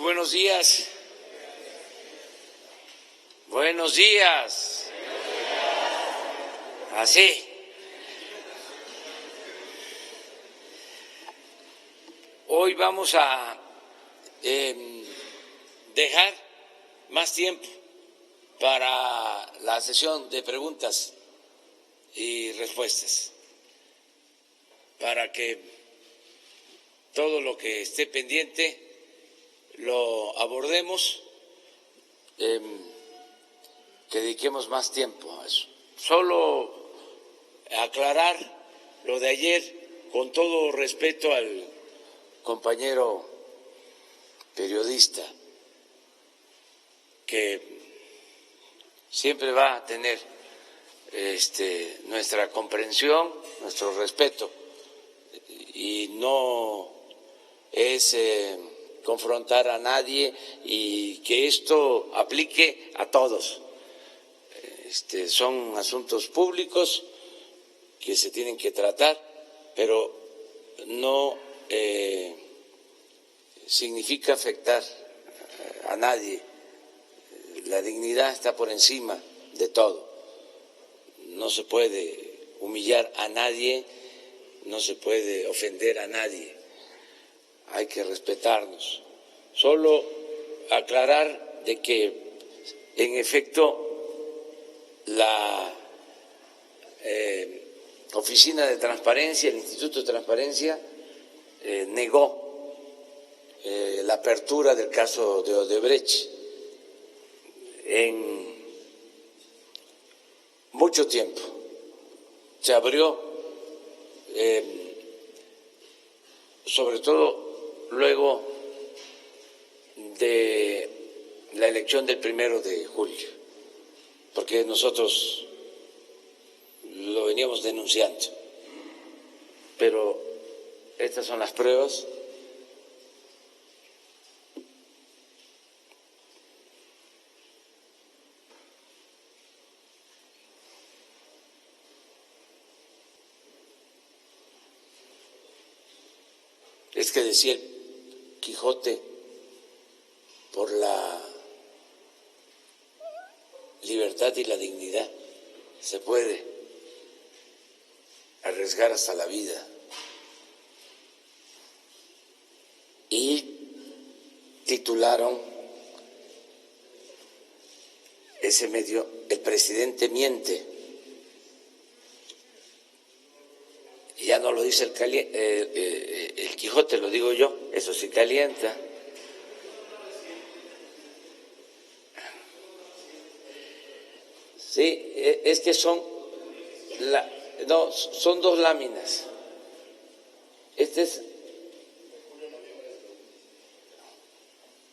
buenos días. Buenos días. Así. Hoy vamos a dejar más tiempo para la sesión de preguntas y respuestas, para que todo lo que esté pendiente lo abordemos, que dediquemos más tiempo a eso. Solo aclarar lo de ayer, con todo respeto al compañero periodista, que siempre va a tener nuestra comprensión, nuestro respeto, y no es confrontar a nadie y que esto aplique a todos. Son asuntos públicos que se tienen que tratar, pero no significa afectar a nadie. La dignidad está por encima de todo. No se puede humillar a nadie, no se puede ofender a nadie. Hay que respetarnos. Solo aclarar de que, en efecto, la Oficina de Transparencia, el Instituto de Transparencia, negó la apertura del caso de Odebrecht en mucho tiempo. Se abrió, sobre todo luego de la elección del 1 de julio, porque nosotros lo veníamos denunciando, pero estas son las pruebas. Es que decía el Quijote, por la libertad y la dignidad se puede arriesgar hasta la vida. Y titularon ese medio "El presidente miente". Y ya no lo dice el Quijote, lo digo yo, eso sí calienta. Sí, es que son dos láminas. Este es.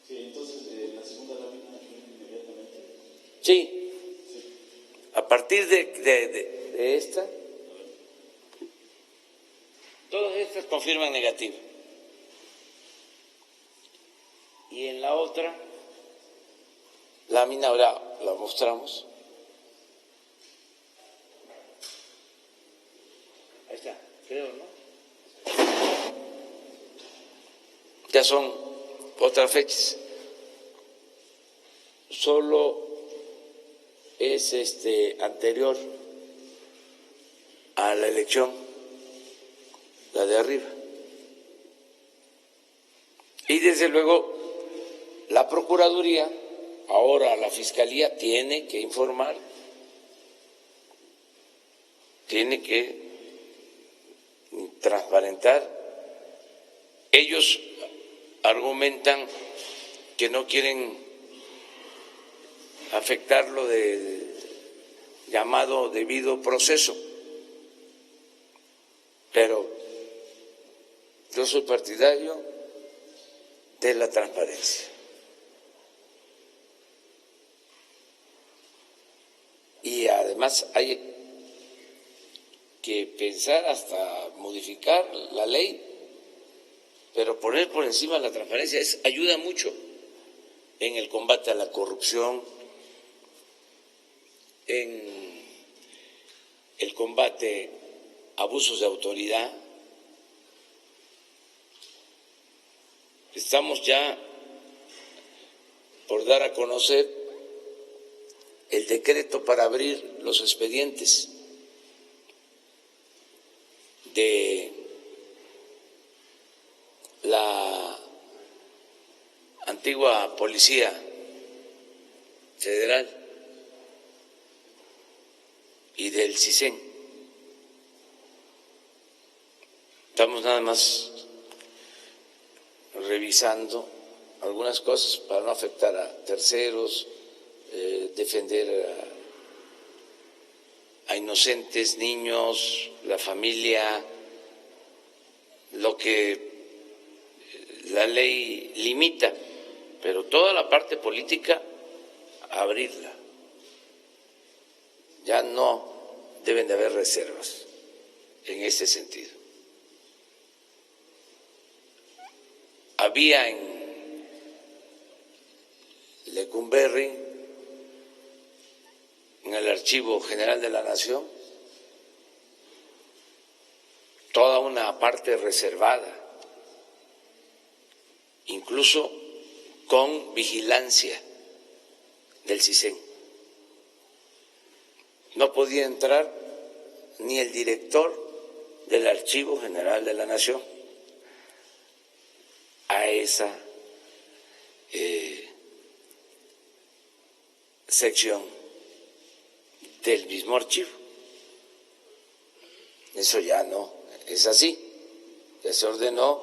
Sí, entonces la segunda lámina inmediatamente. Sí, a partir de esta, todas estas confirman negativo. Y en la otra lámina, ahora la mostramos. Ahí está, creo, ¿no? Ya son otras fechas. Solo es anterior a la elección, la de arriba. Y desde luego la Procuraduría, ahora la Fiscalía, tiene que informar, tiene que transparentar. Ellos argumentan que no quieren afectar lo del llamado debido proceso, pero yo soy partidario de la transparencia. Y además hay que pensar hasta modificar la ley, pero poner por encima la transparencia ayuda mucho en el combate a la corrupción, en el combate a abusos de autoridad. Estamos ya por dar a conocer el decreto para abrir los expedientes de la antigua Policía Federal y del CISEN. Estamos nada más revisando algunas cosas para no afectar a terceros, defender a inocentes, niños, la familia, lo que la ley limita, pero toda la parte política, abrirla. Ya no deben de haber reservas en ese sentido. Había en Lecumberri, en el Archivo General de la Nación, toda una parte reservada, incluso con vigilancia del CISEN. No podía entrar ni el director del Archivo General de la Nación a esa sección del mismo archivo. Eso ya no es así. Ya se ordenó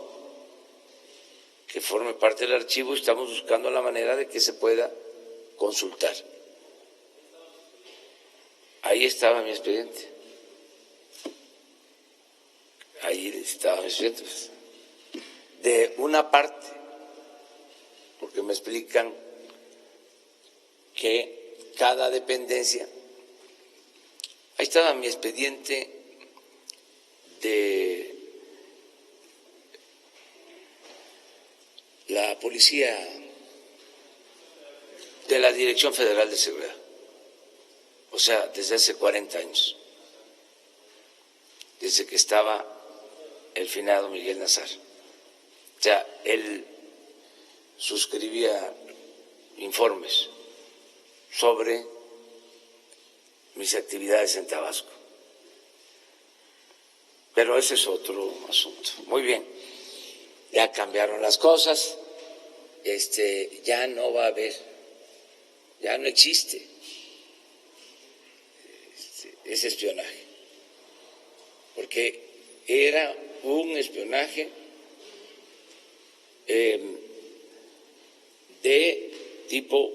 que forme parte del archivo. Estamos buscando la manera de que se pueda consultar. Ahí estaba mi expediente. Ahí estaba mi expediente. De una parte, porque me explican que cada dependencia, ahí estaba mi expediente de la Policía, de la Dirección Federal de Seguridad, o sea, desde hace 40 años, desde que estaba el finado Miguel Nazar. O sea, él suscribía informes sobre mis actividades en Tabasco. Pero ese es otro asunto. Muy bien, ya cambiaron las cosas, ya no va a haber, ya no existe ese espionaje, porque era un espionaje de tipo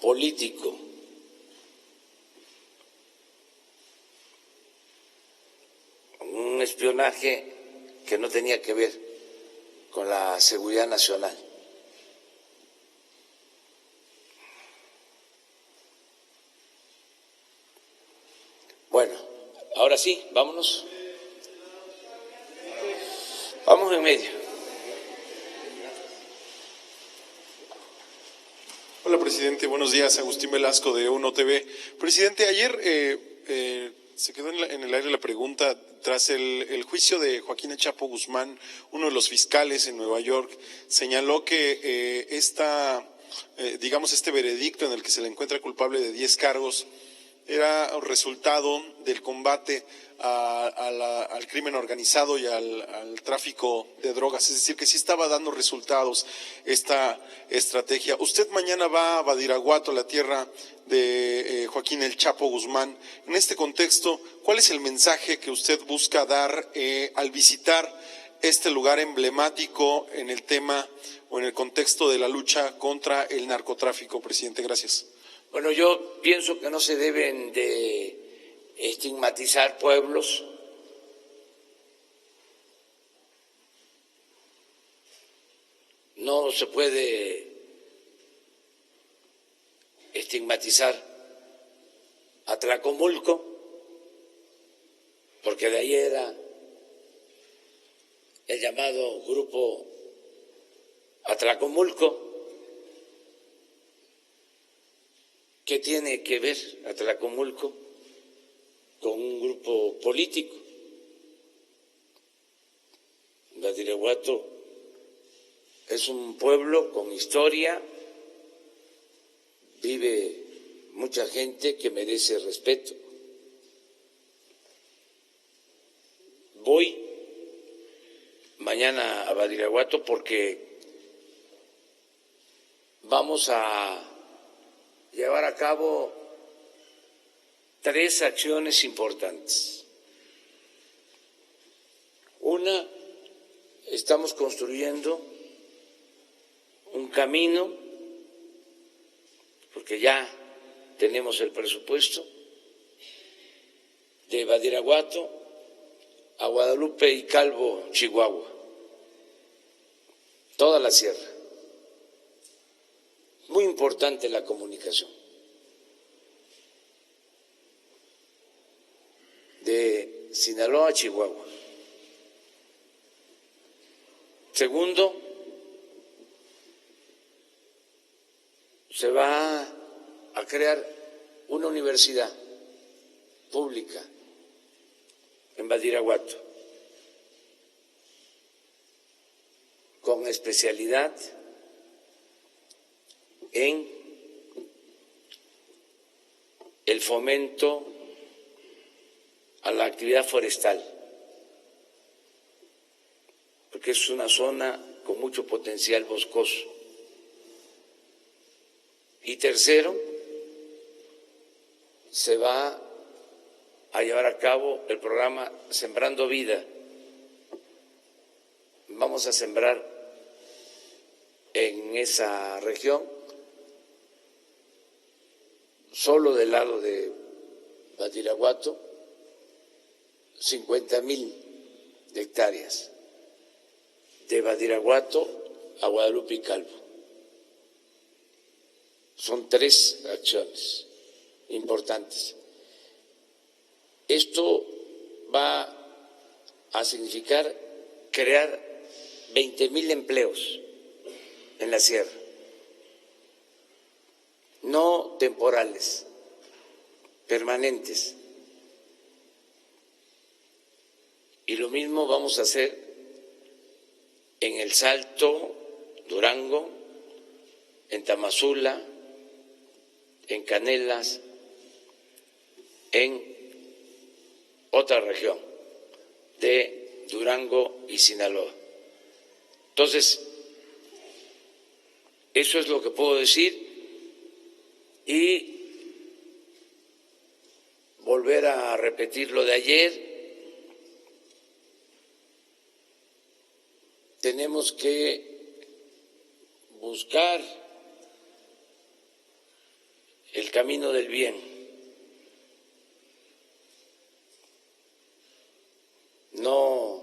político. Un espionaje que no tenía que ver con la seguridad nacional. Bueno, ahora sí, vámonos. Vamos en medio. Hola, presidente. Buenos días. Agustín Velasco de UNO TV. Presidente, ayer se quedó en el aire la pregunta tras el juicio de Joaquín El Chapo Guzmán. Uno de los fiscales en Nueva York señaló que este veredicto en el que se le encuentra culpable de 10 cargos era resultado del combate al crimen organizado y al tráfico de drogas, es decir, que sí estaba dando resultados esta estrategia. Usted mañana va a Badiraguato, la tierra de Joaquín El Chapo Guzmán. En este contexto, ¿cuál es el mensaje que usted busca dar al visitar este lugar emblemático en el tema o en el contexto de la lucha contra el narcotráfico, presidente? Gracias. Bueno, yo pienso que no se deben de estigmatizar pueblos. No se puede estigmatizar a Tlacomulco, porque de ahí era el llamado Grupo Atlacomulco. ¿Qué tiene que ver Atlacomulco con un grupo político? Badiraguato es un pueblo con historia, vive mucha gente que merece respeto. Voy mañana a Badiraguato porque vamos a llevar a cabo 3 acciones importantes. Una, estamos construyendo un camino, porque ya tenemos el presupuesto, de Badiraguato a Guadalupe y Calvo, Chihuahua, toda la sierra. Muy importante la comunicación. De Sinaloa a Chihuahua. Segundo, se va a crear una universidad pública en Badiraguato con especialidad en el fomento a la actividad forestal, porque es una zona con mucho potencial boscoso. Y tercero, se va a llevar a cabo el programa Sembrando Vida. Vamos a sembrar en esa región, solo del lado de Badiraguato, 50,000 hectáreas, de Badiraguato a Guadalupe y Calvo. Son 3 acciones importantes. Esto va a significar crear 20,000 empleos en la sierra, no temporales, permanentes. Y lo mismo vamos a hacer en El Salto, Durango, en Tamazula, en Canelas, en otra región de Durango y Sinaloa. Entonces, eso es lo que puedo decir y volver a repetir lo de ayer. Tenemos que buscar el camino del bien, no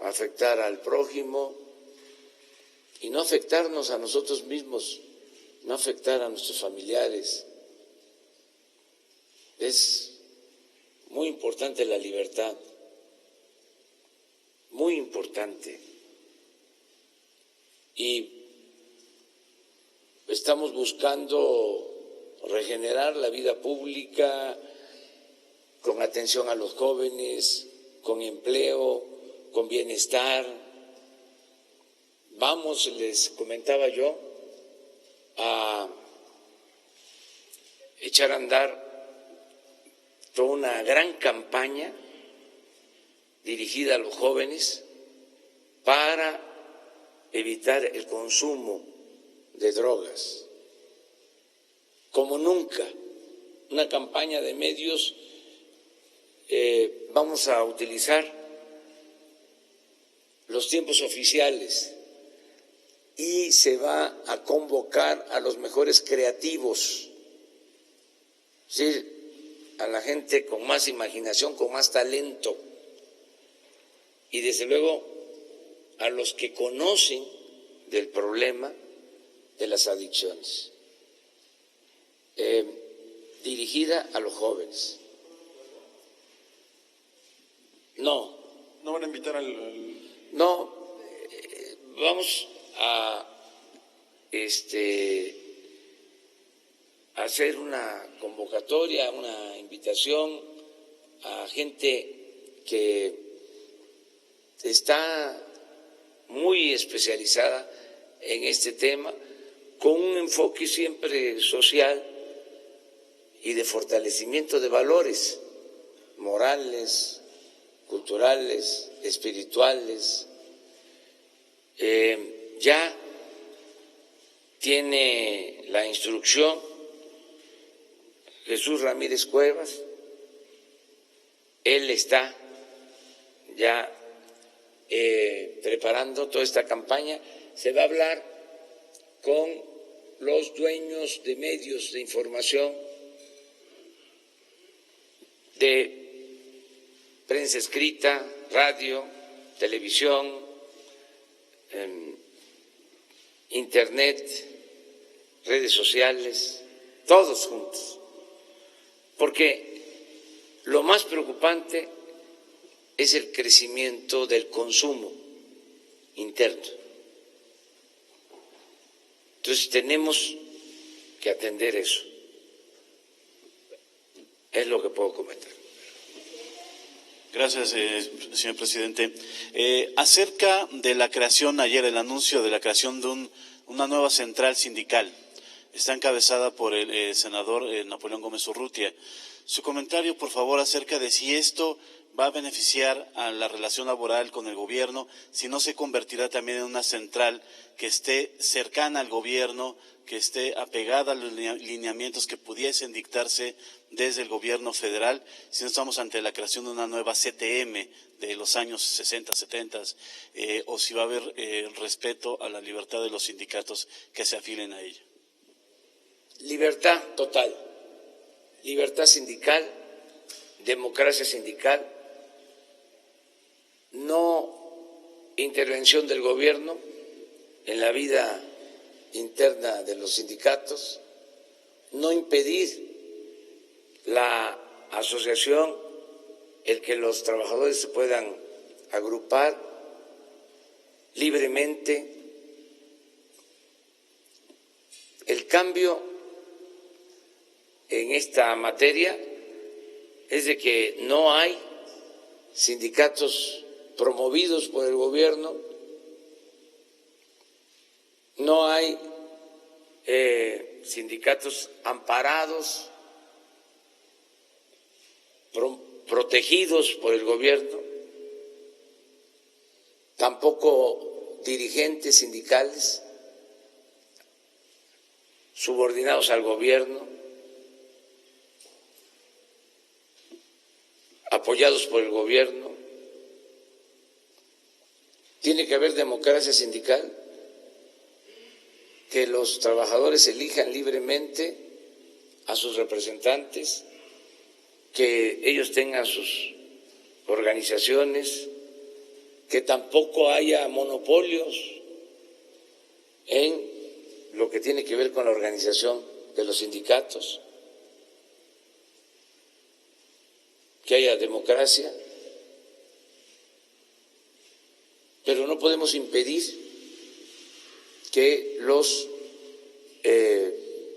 afectar al prójimo y no afectarnos a nosotros mismos, no afectar a nuestros familiares. Es muy importante la libertad, muy importante. Y estamos buscando regenerar la vida pública con atención a los jóvenes, con empleo, con bienestar. Vamos, les comentaba yo, a echar a andar toda una gran campaña dirigida a los jóvenes para evitar el consumo de drogas, como nunca, una campaña de medios. Vamos a utilizar los tiempos oficiales y se va a convocar a los mejores creativos, es decir, a la gente con más imaginación, con más talento y desde luego a los que conocen del problema de las adicciones, dirigida a los jóvenes. No van a invitar No, vamos a hacer una convocatoria, una invitación a gente que está muy especializada en este tema, con un enfoque siempre social y de fortalecimiento de valores morales, culturales, espirituales. Ya tiene la instrucción Jesús Ramírez Cuevas, él está ya preparando toda esta campaña. Se va a hablar con los dueños de medios de información, de prensa escrita, radio, televisión, internet, redes sociales, todos juntos, porque lo más preocupante es el crecimiento del consumo interno. Entonces tenemos que atender eso. Es lo que puedo comentar. Gracias, señor presidente. Acerca de la creación, ayer el anuncio de la creación de una nueva central sindical, está encabezada por el senador Napoleón Gómez Urrutia. Su comentario, por favor, acerca de si esto va a beneficiar a la relación laboral con el gobierno, si no se convertirá también en una central que esté cercana al gobierno, que esté apegada a los lineamientos que pudiesen dictarse desde el gobierno federal, si no estamos ante la creación de una nueva CTM de los años 60, 70, o si va a haber respeto a la libertad de los sindicatos que se afilen a ella. Libertad total, libertad sindical, democracia sindical, no intervención del gobierno en la vida interna de los sindicatos, no impedir la asociación, el que los trabajadores se puedan agrupar libremente. El cambio en esta materia es de que no hay sindicatos promovidos por el gobierno, no hay sindicatos amparados, protegidos por el gobierno, tampoco dirigentes sindicales subordinados al gobierno, apoyados por el gobierno. Tiene que haber democracia sindical, que los trabajadores elijan libremente a sus representantes, que ellos tengan sus organizaciones, que tampoco haya monopolios en lo que tiene que ver con la organización de los sindicatos, que haya democracia, pero no podemos impedir que los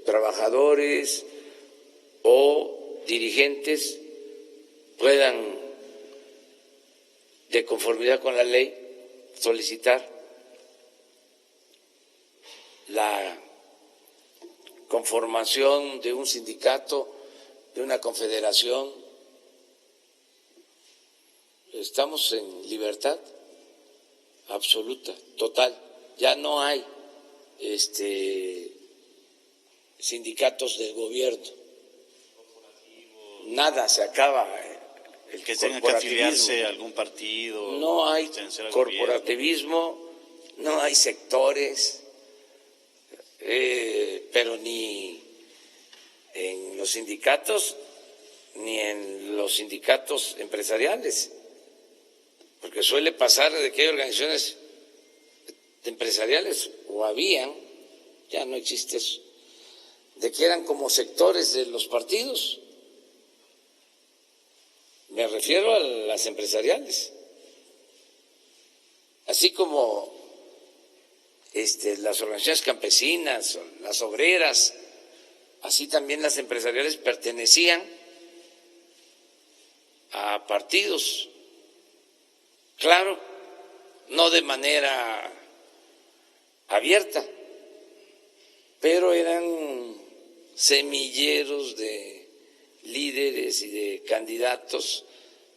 trabajadores o dirigentes puedan, de conformidad con la ley, solicitar la conformación de un sindicato, de una confederación. Estamos en libertad absoluta, total. Ya no hay sindicatos del gobierno. Nada, se acaba el que tenga que afiliarse a algún partido. No hay corporativismo, no hay sectores, pero ni en los sindicatos ni en los sindicatos empresariales, porque suele pasar de que hay organizaciones empresariales, o habían, ya no existe eso, de que eran como sectores de los partidos. Me refiero a las empresariales, así como las organizaciones campesinas, las obreras, así también las empresariales pertenecían a partidos, claro, no de manera abierta, pero eran semilleros de líderes y de candidatos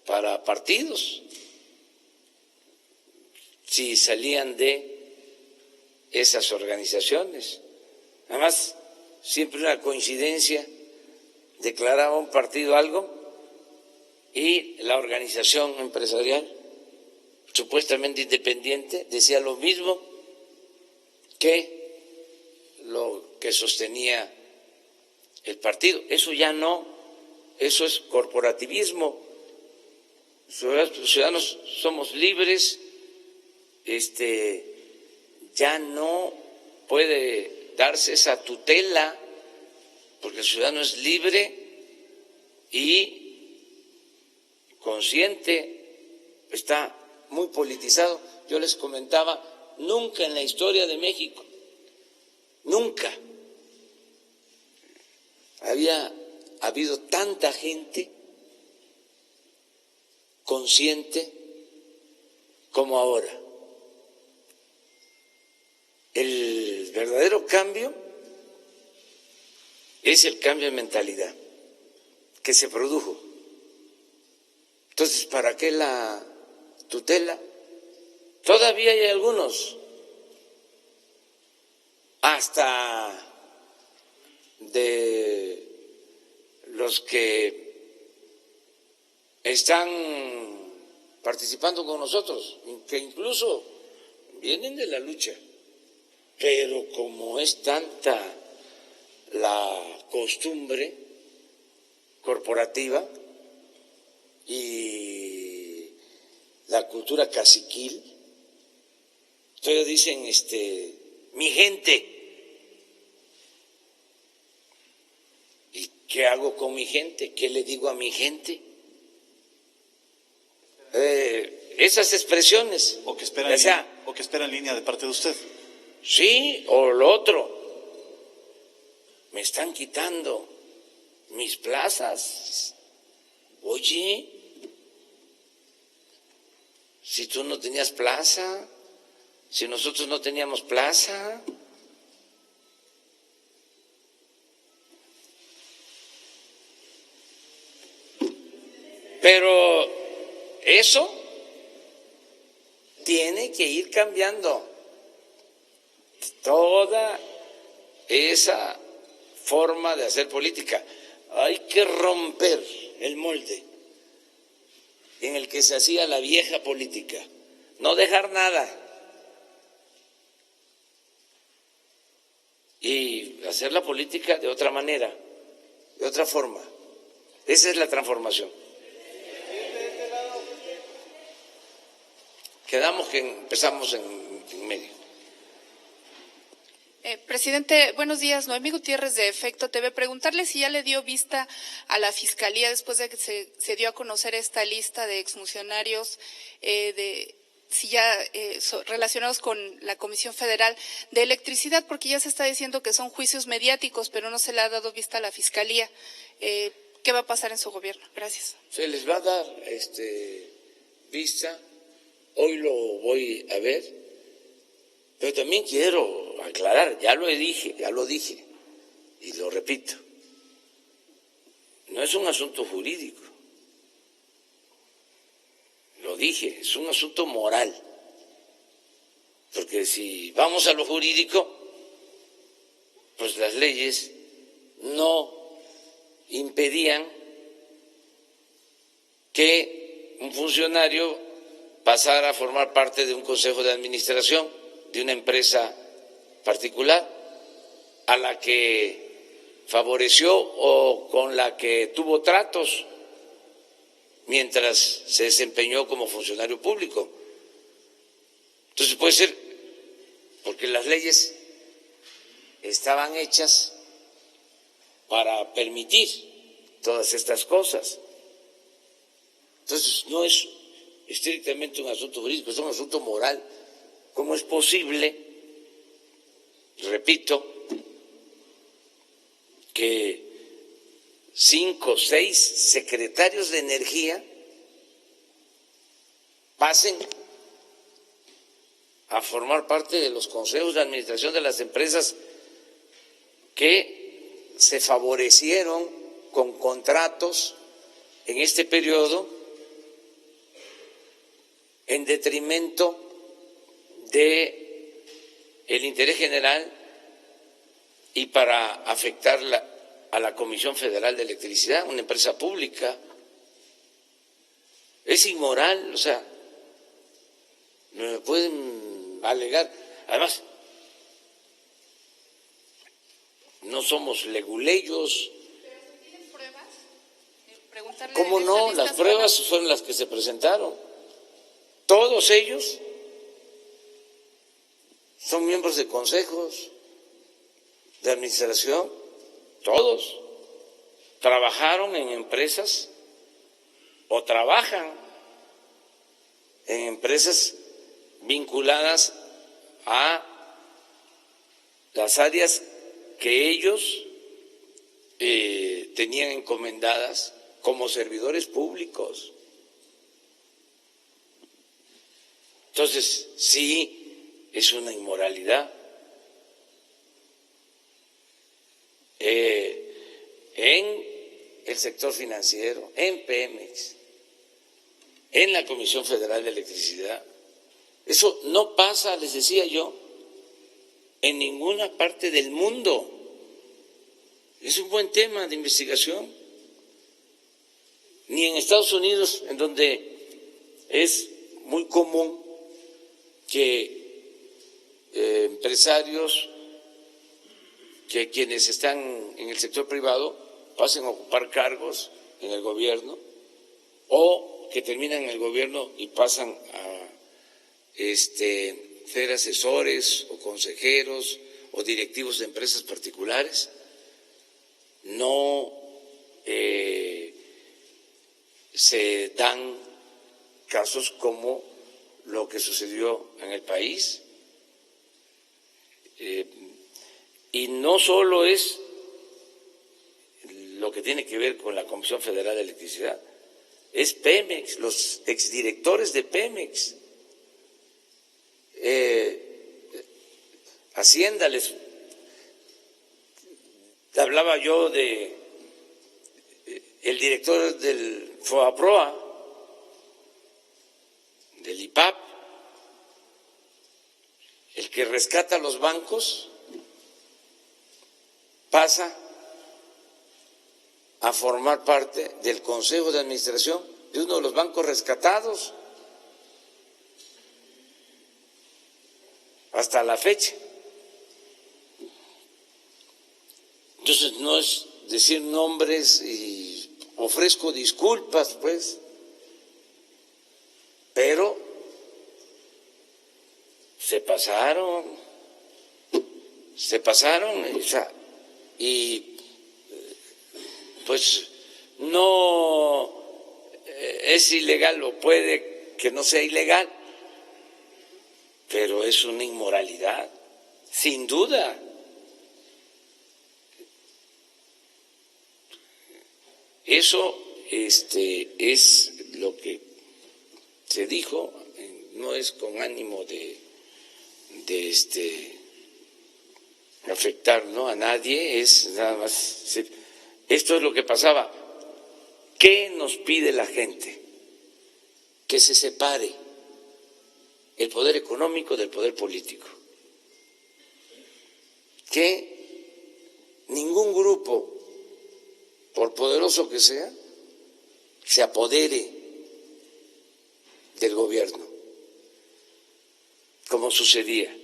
para partidos, si salían de esas organizaciones. Además, siempre una coincidencia, declaraba un partido algo y la organización empresarial supuestamente independiente decía lo mismo que lo que sostenía el partido. Eso ya no, eso es corporativismo. Los ciudadanos somos libres, ya no puede darse esa tutela porque el ciudadano es libre y consciente, está muy politizado. Yo les comentaba, nunca en la historia de México, nunca había habido tanta gente consciente como ahora. El verdadero cambio es el cambio de mentalidad que se produjo. Entonces, ¿para qué la tutela? Todavía hay algunos, hasta de los que están participando con nosotros, que incluso vienen de la lucha, pero como es tanta la costumbre corporativa y la cultura caciquil, entonces dicen, mi gente. ¿Y qué hago con mi gente? ¿Qué le digo a mi gente? Esas expresiones. O que esperan línea de parte de usted. Sí, o lo otro. Me están quitando mis plazas. Oye, si tú no tenías plaza, si nosotros no teníamos plaza. Pero eso tiene que ir cambiando. Toda esa forma de hacer política. Hay que romper el molde en el que se hacía la vieja política. No dejar nada. Y hacer la política de otra manera, de otra forma. Esa es la transformación. Quedamos que empezamos en medio. Presidente, buenos días. Noemí Gutiérrez de Efecto TV. Preguntarle si ya le dio vista a la Fiscalía después de que se dio a conocer esta lista de exfuncionarios relacionados con la Comisión Federal de Electricidad, porque ya se está diciendo que son juicios mediáticos, pero no se le ha dado vista a la Fiscalía. ¿Qué va a pasar en su gobierno? Gracias. Se les va a dar vista. Hoy lo voy a ver, pero también quiero aclarar, ya lo dije y lo repito, no es un asunto jurídico, lo dije, es un asunto moral, porque si vamos a lo jurídico, pues las leyes no impedían que un funcionario pasar a formar parte de un consejo de administración de una empresa particular a la que favoreció o con la que tuvo tratos mientras se desempeñó como funcionario público. Entonces puede ser porque las leyes estaban hechas para permitir todas estas cosas. Entonces no es estrictamente un asunto jurídico, es un asunto moral. ¿Cómo es posible, repito, que 5 o 6 secretarios de energía pasen a formar parte de los consejos de administración de las empresas que se favorecieron con contratos en este periodo en detrimento de el interés general y para afectar a la Comisión Federal de Electricidad, una empresa pública. Es inmoral, o sea, me pueden alegar. Además, no somos leguleyos. ¿Tienen pruebas? Preguntarle ¿Cómo en no? esta Las lista pruebas fueron las que se presentaron. Todos ellos son miembros de consejos de administración, todos trabajaron en empresas o trabajan en empresas vinculadas a las áreas que ellos tenían encomendadas como servidores públicos. Entonces, sí, es una inmoralidad. En el sector financiero, en Pemex, en la Comisión Federal de Electricidad. Eso no pasa, les decía yo, en ninguna parte del mundo. Es un buen tema de investigación. Ni en Estados Unidos, en donde es muy común que empresarios, que quienes están en el sector privado pasen a ocupar cargos en el gobierno o que terminan en el gobierno y pasan a ser asesores o consejeros o directivos de empresas particulares. No se dan casos como lo que sucedió en el país. Y no solo es lo que tiene que ver con la Comisión Federal de Electricidad, es Pemex, los exdirectores de Pemex. Hacienda les hablaba yo de el director del FOAPROA, del IPAP, el que rescata los bancos, pasa a formar parte del Consejo de Administración de uno de los bancos rescatados hasta la fecha. Entonces no es decir nombres y ofrezco disculpas, pues, pero se pasaron, y pues no es ilegal o puede que no sea ilegal, pero es una inmoralidad, sin duda. Eso es lo que se dijo, no es con ánimo de afectar, ¿no?, a nadie, es nada más. Esto es lo que pasaba. ¿Qué nos pide la gente? Que se separe el poder económico del poder político. Que ningún grupo, por poderoso que sea, se apodere del gobierno, como sucedía.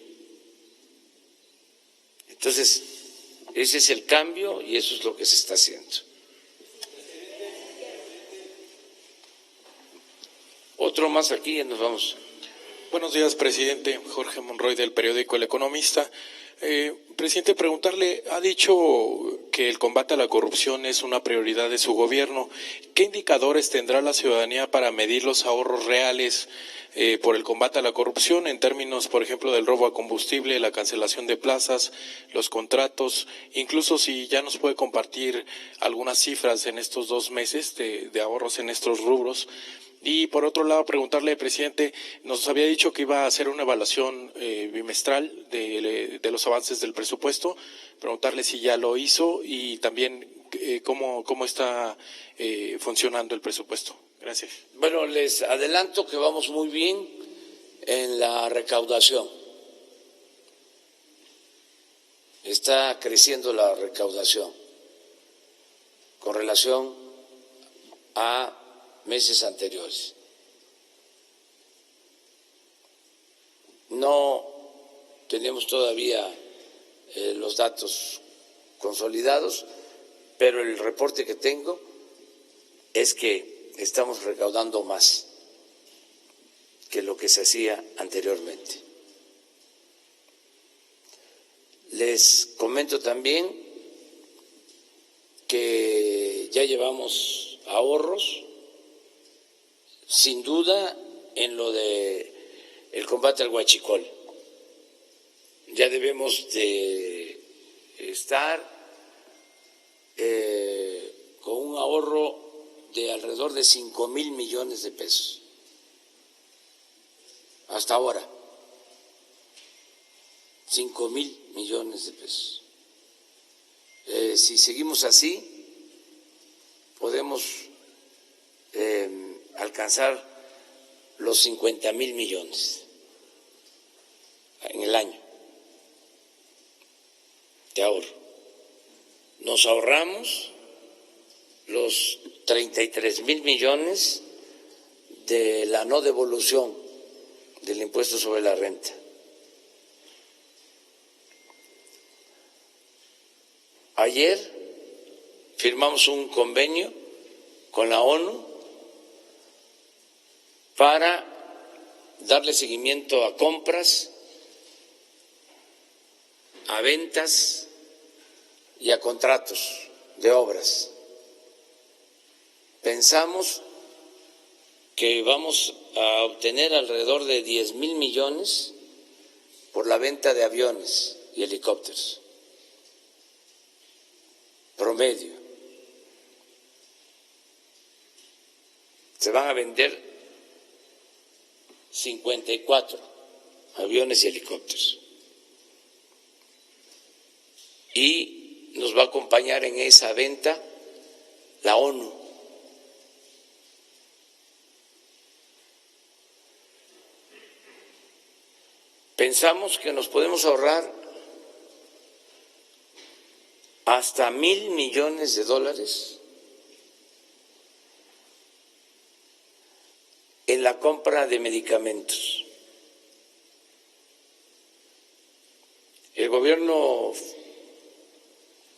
Entonces, ese es el cambio y eso es lo que se está haciendo. Otro más aquí y nos vamos. Buenos días, presidente. Jorge Monroy, del periódico El Economista. Presidente, preguntarle, ha dicho que el combate a la corrupción es una prioridad de su gobierno. ¿Qué indicadores tendrá la ciudadanía para medir los ahorros reales por el combate a la corrupción en términos, por ejemplo, del robo a combustible, la cancelación de plazas, los contratos, incluso si ya nos puede compartir algunas cifras en estos 2 meses de ahorros en estos rubros. Y por otro lado, preguntarle, presidente, nos había dicho que iba a hacer una evaluación bimestral de los avances del presupuesto, preguntarle si ya lo hizo y también cómo está funcionando el presupuesto. Gracias. Bueno, les adelanto que vamos muy bien en la recaudación. Está creciendo la recaudación con relación a meses anteriores. No tenemos todavía los datos consolidados, pero el reporte que tengo es que estamos recaudando más que lo que se hacía anteriormente. Les comento también que ya llevamos ahorros, sin duda, en lo de el combate al huachicol. Ya debemos de estar con un ahorro de alrededor de 5,000 millones de pesos. Hasta ahora, 5,000 millones de pesos. Si seguimos así, podemos alcanzar los 50,000 millones en el año de ahorro. Nos ahorramos los 33,000 millones de la no devolución del impuesto sobre la renta. Ayer firmamos un convenio con la ONU para darle seguimiento a compras, a ventas y a contratos de obras. Pensamos que vamos a obtener alrededor de 10,000 millones por la venta de aviones y helicópteros, promedio. Se van a vender 54 aviones y helicópteros. Y nos va a acompañar en esa venta la ONU. Pensamos que nos podemos ahorrar hasta 1,000 millones de dólares en la compra de medicamentos. El gobierno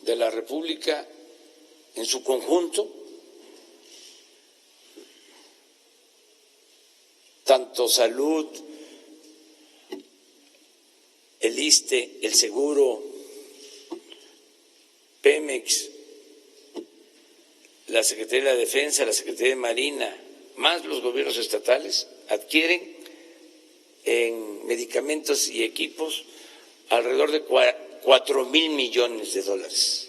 de la República en su conjunto, tanto salud, el ISSSTE, el seguro, Pemex, la Secretaría de la Defensa, la Secretaría de Marina, más los gobiernos estatales, adquieren en medicamentos y equipos alrededor de 4,000 millones de dólares.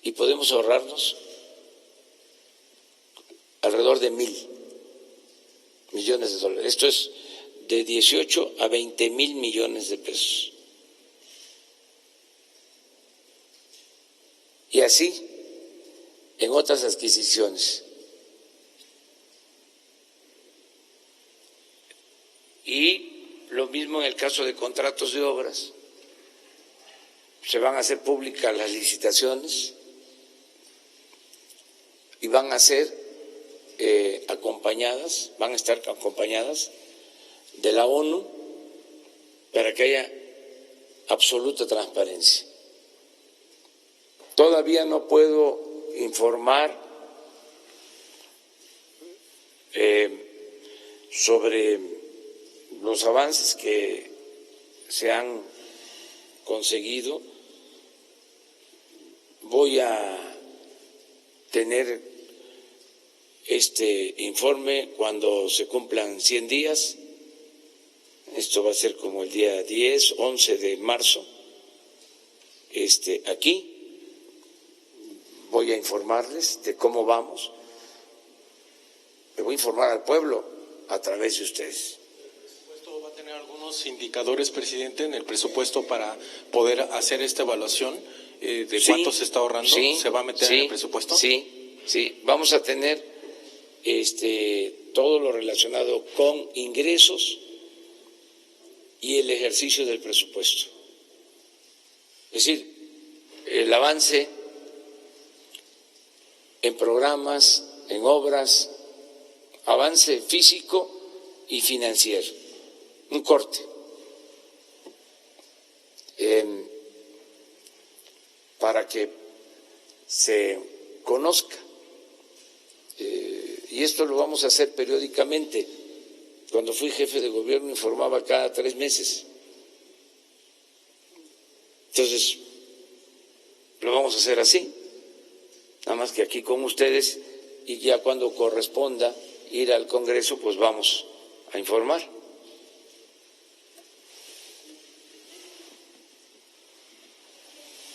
Y podemos ahorrarnos alrededor de 1,000 millones de dólares. Esto es de 18 a 20,000 millones de pesos. Y así en otras adquisiciones. Y lo mismo en el caso de contratos de obras. Se van a hacer públicas las licitaciones y van a ser acompañadas, van a estar acompañadas de la ONU para que haya absoluta transparencia. Todavía no puedo informar sobre los avances que se han conseguido. Voy a tener este informe cuando se cumplan 100 días. Esto va a ser como el día 10, 11 de marzo. Aquí voy a informarles de cómo vamos. Le voy a informar al pueblo a través de ustedes. ¿Esto va a tener algunos indicadores, presidente, en el presupuesto para poder hacer esta evaluación de cuánto se está ahorrando? ¿Se va a meter en el presupuesto? Sí. Vamos a tener todo lo relacionado con ingresos y el ejercicio del presupuesto. Es decir, el avance en programas, en obras, avance físico y financiero, un corte. Para que se conozca. Y esto lo vamos a hacer periódicamente. Cuando fui jefe de gobierno informaba cada 3 meses. Entonces, lo vamos a hacer así. Nada más que aquí con ustedes, y ya cuando corresponda ir al Congreso, pues vamos a informar.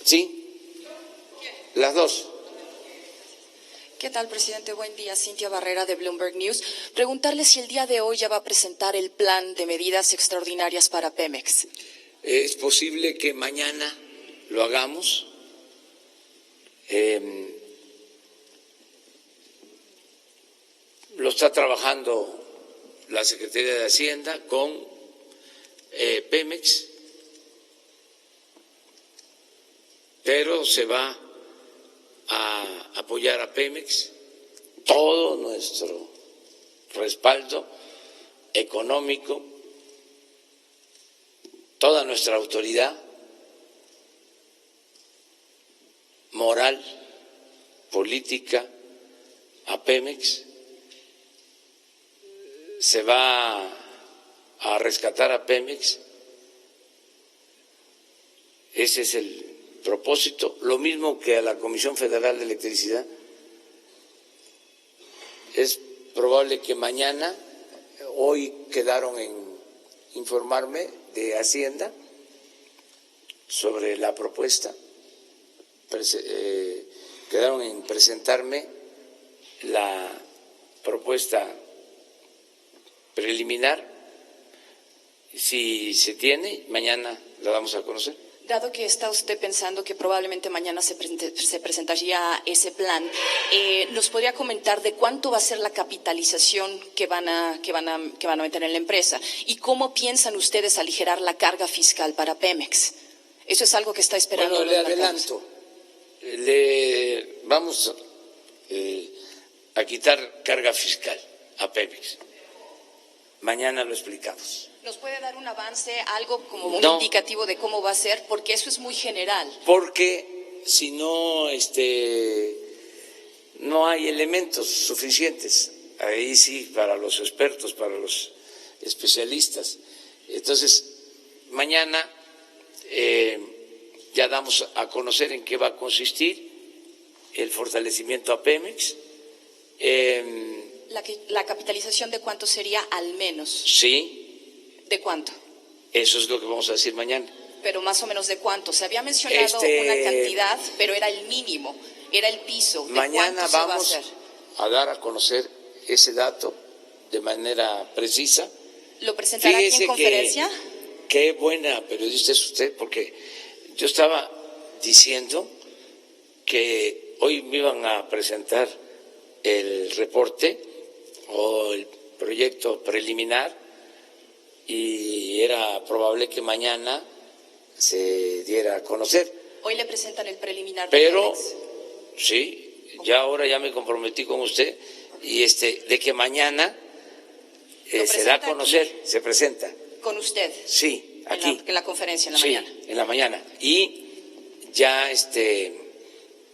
¿Sí? Las dos. ¿Qué tal, presidente? Buen día. Cintia Barrera, de Bloomberg News. Preguntarle si el día de hoy ya va a presentar el plan de medidas extraordinarias para Pemex. Es posible que mañana lo hagamos. Lo está trabajando la Secretaría de Hacienda con Pemex, pero se va a apoyar a Pemex, todo nuestro respaldo económico, toda nuestra autoridad moral, política a Pemex. Se va a rescatar a Pemex. Ese es el propósito, lo mismo que a la Comisión Federal de Electricidad. Es probable que mañana, hoy quedaron en informarme de Hacienda sobre la propuesta, quedaron en presentarme la propuesta preliminar. Si se tiene, mañana la damos a conocer. Dado que está usted pensando que probablemente mañana se presentaría ese plan, ¿nos podría comentar de cuánto va a ser la capitalización que van a meter en la empresa? ¿Y cómo piensan ustedes aligerar la carga fiscal para Pemex? Eso es algo que está esperando. Bueno, le adelanto. Le vamos a quitar carga fiscal a Pemex. Mañana lo explicamos. ¿Nos puede dar un avance, algo como un indicativo de cómo va a ser? Porque eso es muy general. Porque si no, no hay elementos suficientes. Ahí sí, para los expertos, para los especialistas. Entonces, mañana ya damos a conocer en qué va a consistir el fortalecimiento a Pemex. ¿La capitalización de cuánto sería al menos? Sí. ¿De cuánto? Eso es lo que vamos a decir mañana. Pero más o menos ¿de cuánto? Se había mencionado una cantidad, pero era el mínimo, era el piso. ¿De mañana cuánto vamos se va a hacer? A dar a conocer ese dato de manera precisa. ¿Lo presentará aquí en conferencia? Qué buena periodista es usted, porque yo estaba diciendo que hoy me iban a presentar el reporte o el proyecto preliminar, y era probable que mañana se diera a conocer. Hoy le presentan el preliminar. Pero, sí, ya ahora ya me comprometí con usted, y de que mañana se da a conocer, aquí, se presenta. ¿Con usted? Sí, aquí. En la conferencia, en la mañana. Sí, en la mañana. Y ya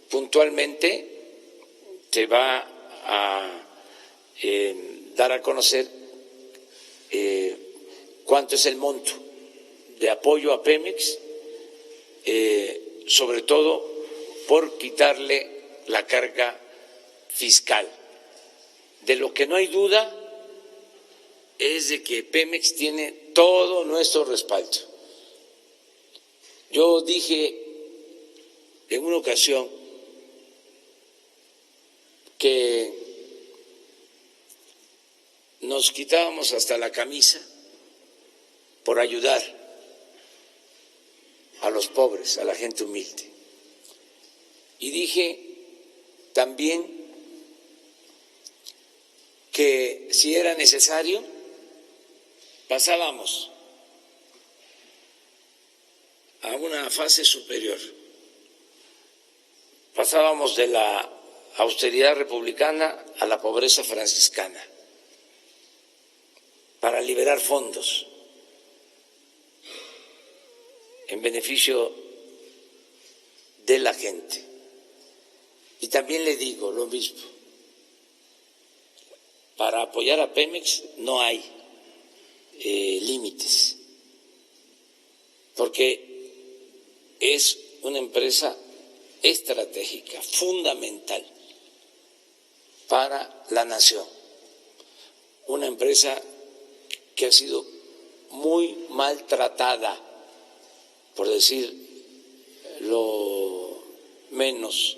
puntualmente se va a dar a conocer cuánto es el monto de apoyo a Pemex, sobre todo por quitarle la carga fiscal de lo que no hay duda es de que Pemex tiene todo nuestro respaldo. Yo dije en una ocasión que nos quitábamos hasta la camisa por ayudar a los pobres, a la gente humilde. Y dije también que si era necesario, pasábamos a una fase superior. Pasábamos de la austeridad republicana a la pobreza franciscana para liberar fondos en beneficio de la gente. Y también le digo lo mismo, para apoyar a Pemex no hay límites, porque es una empresa estratégica, fundamental para la nación, una empresa que ha sido muy maltratada, por decir lo menos,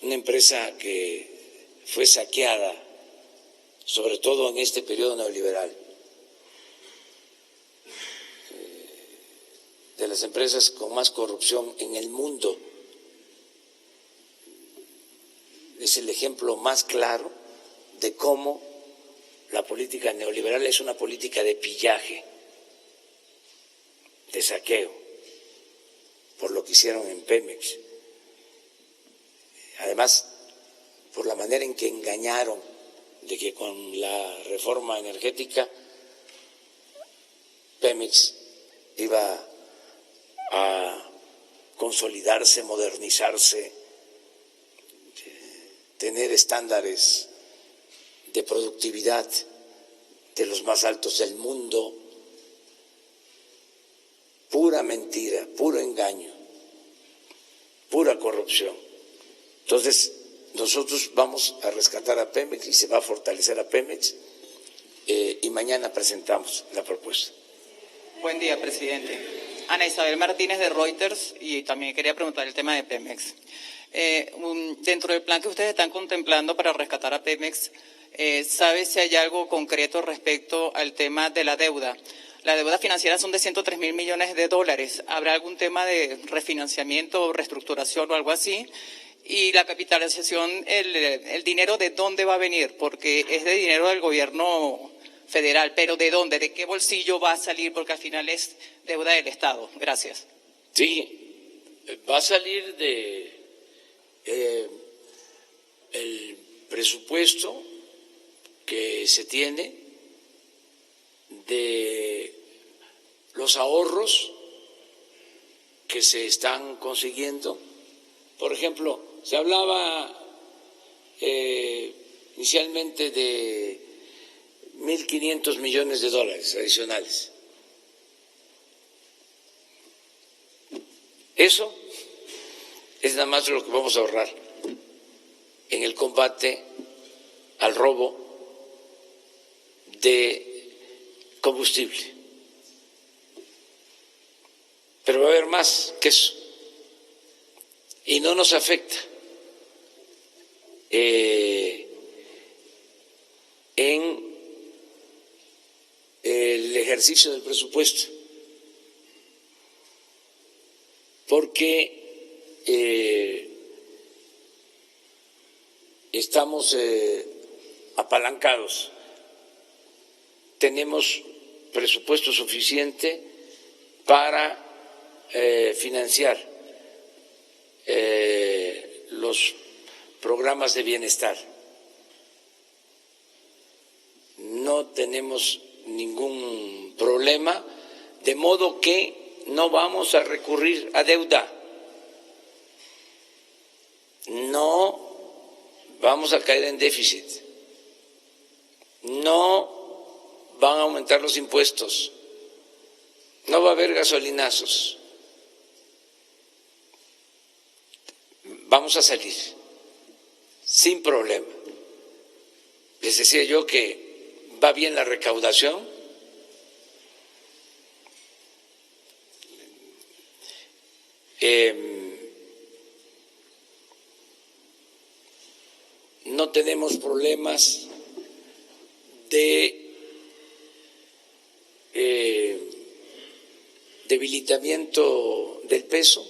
una empresa que fue saqueada, sobre todo en este periodo neoliberal, de las empresas con más corrupción en el mundo. Es el ejemplo más claro de cómo la política neoliberal es una política de pillaje, de saqueo, por lo que hicieron en Pemex. Además, por la manera en que engañaron de que con la reforma energética Pemex iba a consolidarse, modernizarse, tener estándares de productividad de los más altos del mundo. Pura mentira, puro engaño, pura corrupción. Entonces, nosotros vamos a rescatar a Pemex y se va a fortalecer a Pemex y mañana presentamos la propuesta. Buen día, presidente. Ana Isabel Martínez de Reuters, y también quería preguntar el tema de Pemex. Dentro del plan que ustedes están contemplando para rescatar a Pemex, ¿sabe si hay algo concreto respecto al tema de la deuda? La deuda financiera son de 103.000 millones de dólares. ¿Habrá algún tema de refinanciamiento o reestructuración o algo así? Y la capitalización, el dinero, ¿de dónde va a venir? Porque es de dinero del gobierno federal, pero ¿de dónde? ¿De qué bolsillo va a salir? Porque al final es deuda del Estado. Gracias. Sí, va a salir de el presupuesto que se tiene, de los ahorros que se están consiguiendo. Por ejemplo, se hablaba inicialmente de 1.500 millones de dólares adicionales. Eso es nada más lo que vamos a ahorrar en el combate al robo de combustible. Pero va a haber más que eso. Y no nos afecta en el ejercicio del presupuesto, porque estamos apalancados, tenemos presupuesto suficiente para financiar los programas de bienestar. No tenemos ningún problema, de modo que no vamos a recurrir a deuda, no vamos a caer en déficit, no van a aumentar los impuestos, no va a haber gasolinazos. Vamos a salir sin problema Les decía yo que va bien la recaudación. No tenemos problemas de debilitamiento del peso.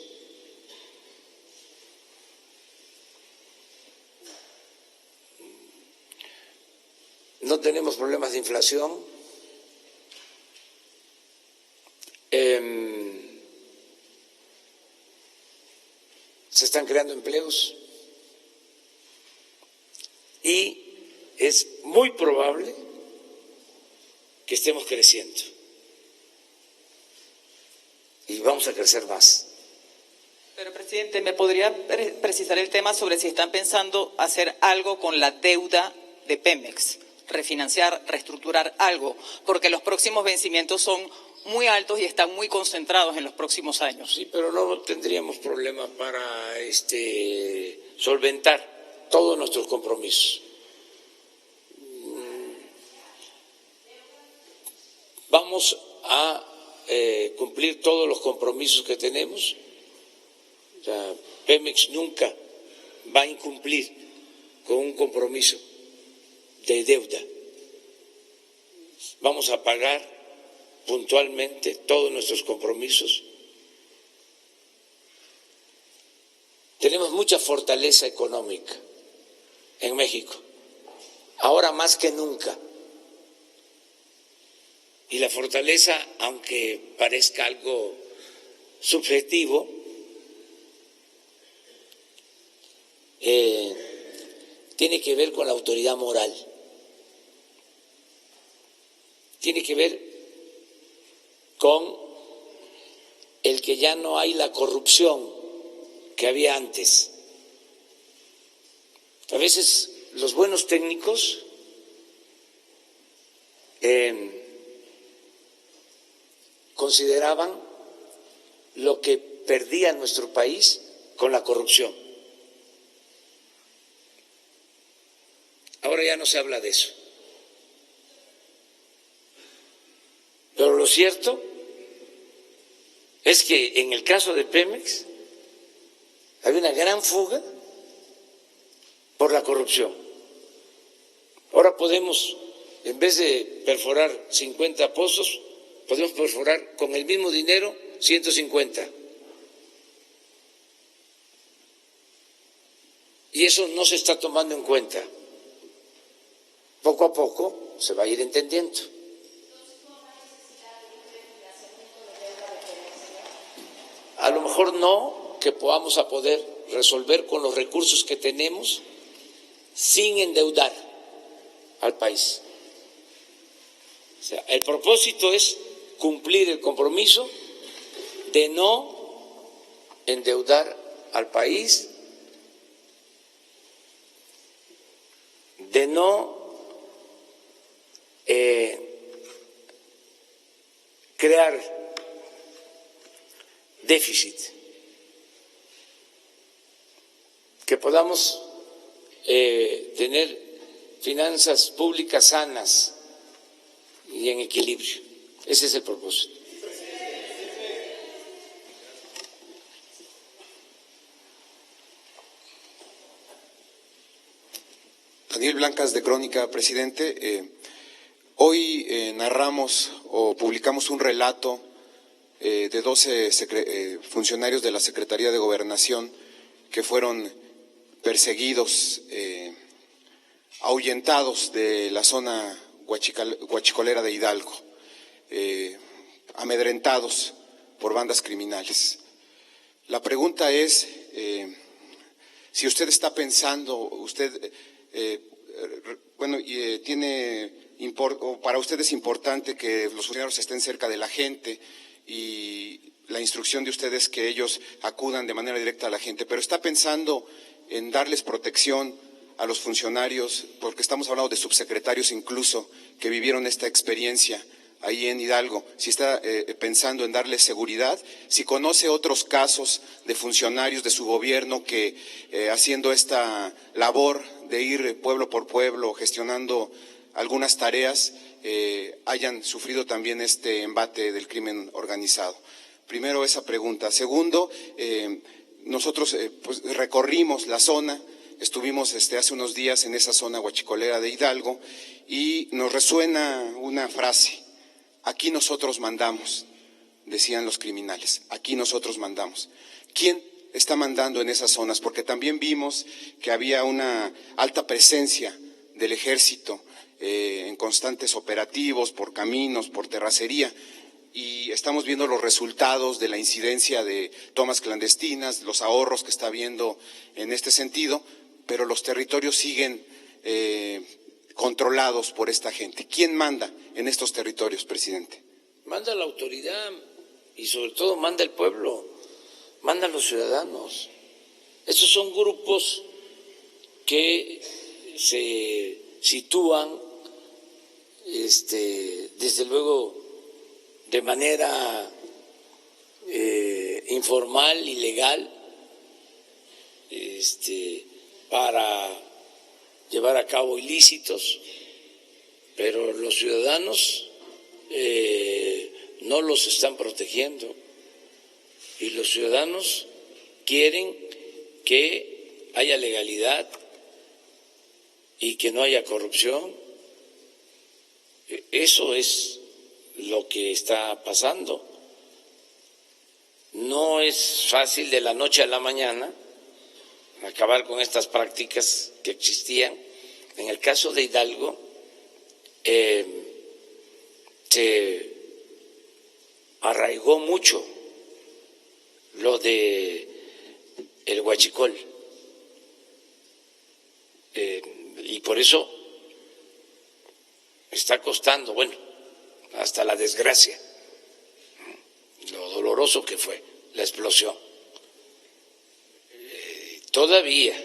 No tenemos problemas de inflación. Se están creando empleos y es muy probable que estemos creciendo y vamos a crecer más. Pero, presidente, ¿me podría precisar el tema sobre si están pensando hacer algo con la deuda de Pemex? Refinanciar, reestructurar algo, porque los próximos vencimientos son muy altos y están muy concentrados en los próximos años. Sí, pero no tendríamos problemas para solventar todos nuestros compromisos. Vamos a cumplir todos los compromisos que tenemos. O sea, Pemex nunca va a incumplir con un compromiso de deuda. Vamos a pagar puntualmente todos nuestros compromisos. Tenemos mucha fortaleza económica en México, ahora más que nunca. Y la fortaleza, aunque parezca algo subjetivo, tiene que ver con la autoridad moral, tiene que ver con el que ya no hay la corrupción que había antes. A veces los buenos técnicos consideraban lo que perdía nuestro país con la corrupción. Ahora ya no se habla de eso. Pero lo cierto es que en el caso de Pemex hay una gran fuga por la corrupción. Ahora podemos, en vez de perforar 50 pozos, podemos perforar con el mismo dinero 150. Y eso no se está tomando en cuenta. Poco a poco se va a ir entendiendo. A lo mejor no que podamos a poder resolver con los recursos que tenemos sin endeudar al país. O sea, el propósito es cumplir el compromiso de no endeudar al país, de no crear déficit, que podamos tener finanzas públicas sanas y en equilibrio. Ese es el propósito. Daniel Blancas, de Crónica, presidente. Hoy narramos o publicamos un relato de 12 funcionarios de la Secretaría de Gobernación que fueron perseguidos, ahuyentados de la zona huachicolera de Hidalgo, amedrentados por bandas criminales. La pregunta es si usted está pensando, para usted es importante que los funcionarios estén cerca de la gente y la instrucción de ustedes es que ellos acudan de manera directa a la gente, pero está pensando en darles protección a los funcionarios, porque estamos hablando de subsecretarios incluso que vivieron esta experiencia ahí en Hidalgo, si está pensando en darles seguridad, si conoce otros casos de funcionarios de su gobierno que haciendo esta labor de ir pueblo por pueblo gestionando algunas tareas, hayan sufrido también este embate del crimen organizado. Primero esa pregunta. Segundo, nosotros pues, recorrimos la zona, estuvimos hace unos días en esa zona huachicolera de Hidalgo y nos resuena una frase: aquí nosotros mandamos, decían los criminales, aquí nosotros mandamos. ¿Quién está mandando en esas zonas? Porque también vimos que había una alta presencia del ejército en constantes operativos por caminos, por terracería, y estamos viendo los resultados de la incidencia de tomas clandestinas, los ahorros que está habiendo en este sentido, pero los territorios siguen controlados por esta gente. ¿Quién manda en estos territorios, presidente? Manda la autoridad y sobre todo manda el pueblo, mandan los ciudadanos. Estos son grupos que se sitúan desde luego de manera informal, ilegal, para llevar a cabo ilícitos, pero los ciudadanos no los están protegiendo y los ciudadanos quieren que haya legalidad y que no haya corrupción. Eso es lo que está pasando. No es fácil de la noche a la mañana acabar con estas prácticas que existían. En el caso de Hidalgo, se arraigó mucho lo de el huachicol, y por eso está costando, bueno, hasta la desgracia, lo doloroso que fue la explosión. Todavía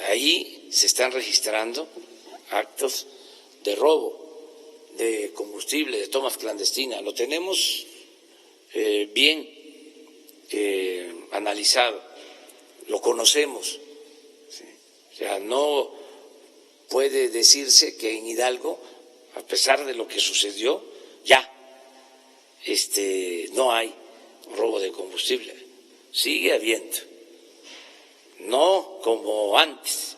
ahí se están registrando actos de robo de combustible, de tomas clandestinas. Lo tenemos bien analizado, lo conocemos. ¿Sí? O sea, no puede decirse que en Hidalgo, a pesar de lo que sucedió, ya no hay robo de combustible. Sigue habiendo, no como antes,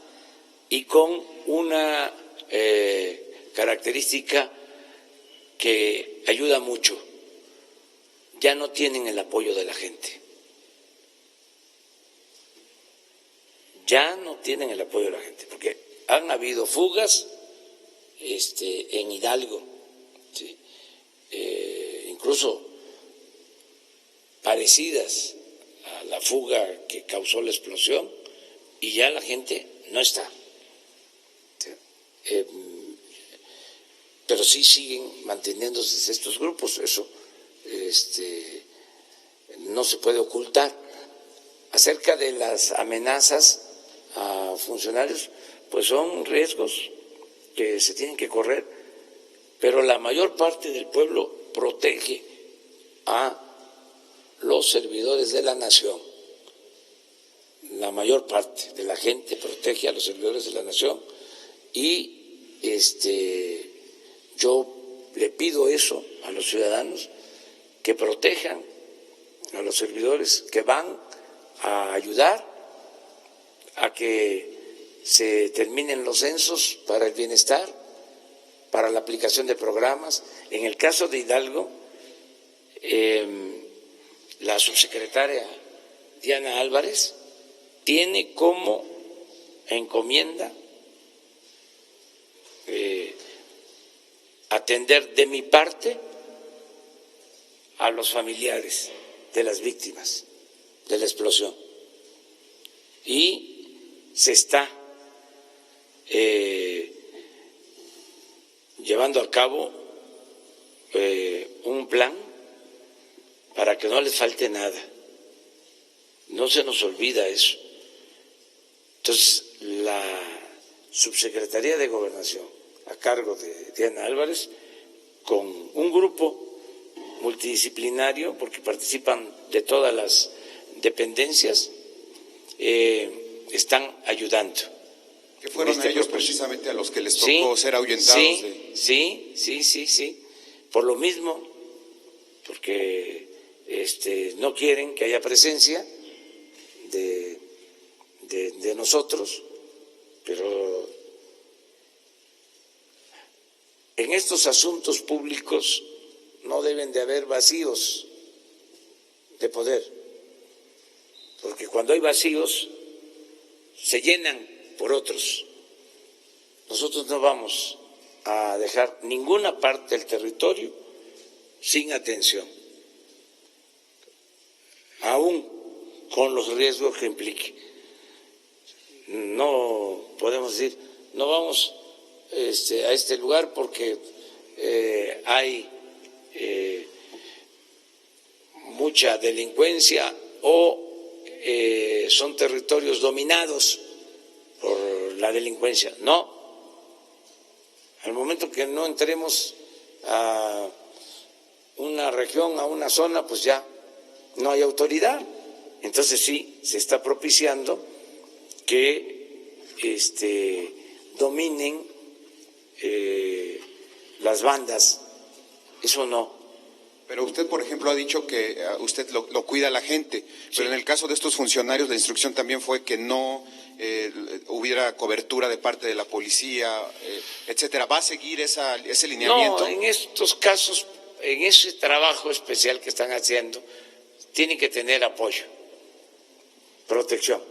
y con una característica que ayuda mucho: ya no tienen el apoyo de la gente. Ya no tienen el apoyo de la gente, porque han habido fugas en Hidalgo, ¿sí? Incluso parecidas a la fuga que causó la explosión, y ya la gente no está. ¿Sí? Pero sí siguen manteniéndose estos grupos, eso no se puede ocultar. Acerca de las amenazas a funcionarios, pues son riesgos que se tienen que correr, pero la mayor parte del pueblo protege a los servidores de la nación. La mayor parte de la gente protege a los servidores de la nación, y yo le pido eso a los ciudadanos, que protejan a los servidores que van a ayudar a que se terminen los censos para el bienestar, para la aplicación de programas. En el caso de Hidalgo, la subsecretaria Diana Álvarez tiene como encomienda atender de mi parte a los familiares de las víctimas de la explosión, y se está llevando a cabo un plan para que no les falte nada. No se nos olvida eso. Entonces, la Subsecretaría de Gobernación, a cargo de Diana Álvarez, con un grupo multidisciplinario, porque participan de todas las dependencias, están ayudando. Que fueron este ellos propósito. precisamente a los que les tocó ser ahuyentados. Sí. Por lo mismo, porque no quieren que haya presencia de nosotros, pero en estos asuntos públicos no deben de haber vacíos de poder, porque cuando hay vacíos se llenan por otros. Nosotros no vamos a dejar ninguna parte del territorio sin atención, aún con los riesgos que implique. No podemos decir, no vamos a este lugar porque hay mucha delincuencia o son territorios dominados por la delincuencia. No, al momento que no entremos a una región, a una zona, pues ya no hay autoridad. Entonces sí, se está propiciando que dominen las bandas. Eso no. Pero usted, por ejemplo, ha dicho que usted lo cuida la gente, pero en el caso de estos funcionarios la instrucción también fue que no hubiera cobertura de parte de la policía, etcétera. ¿Va a seguir ese lineamiento? No, en estos casos, en ese trabajo especial que están haciendo, tienen que tener apoyo, protección,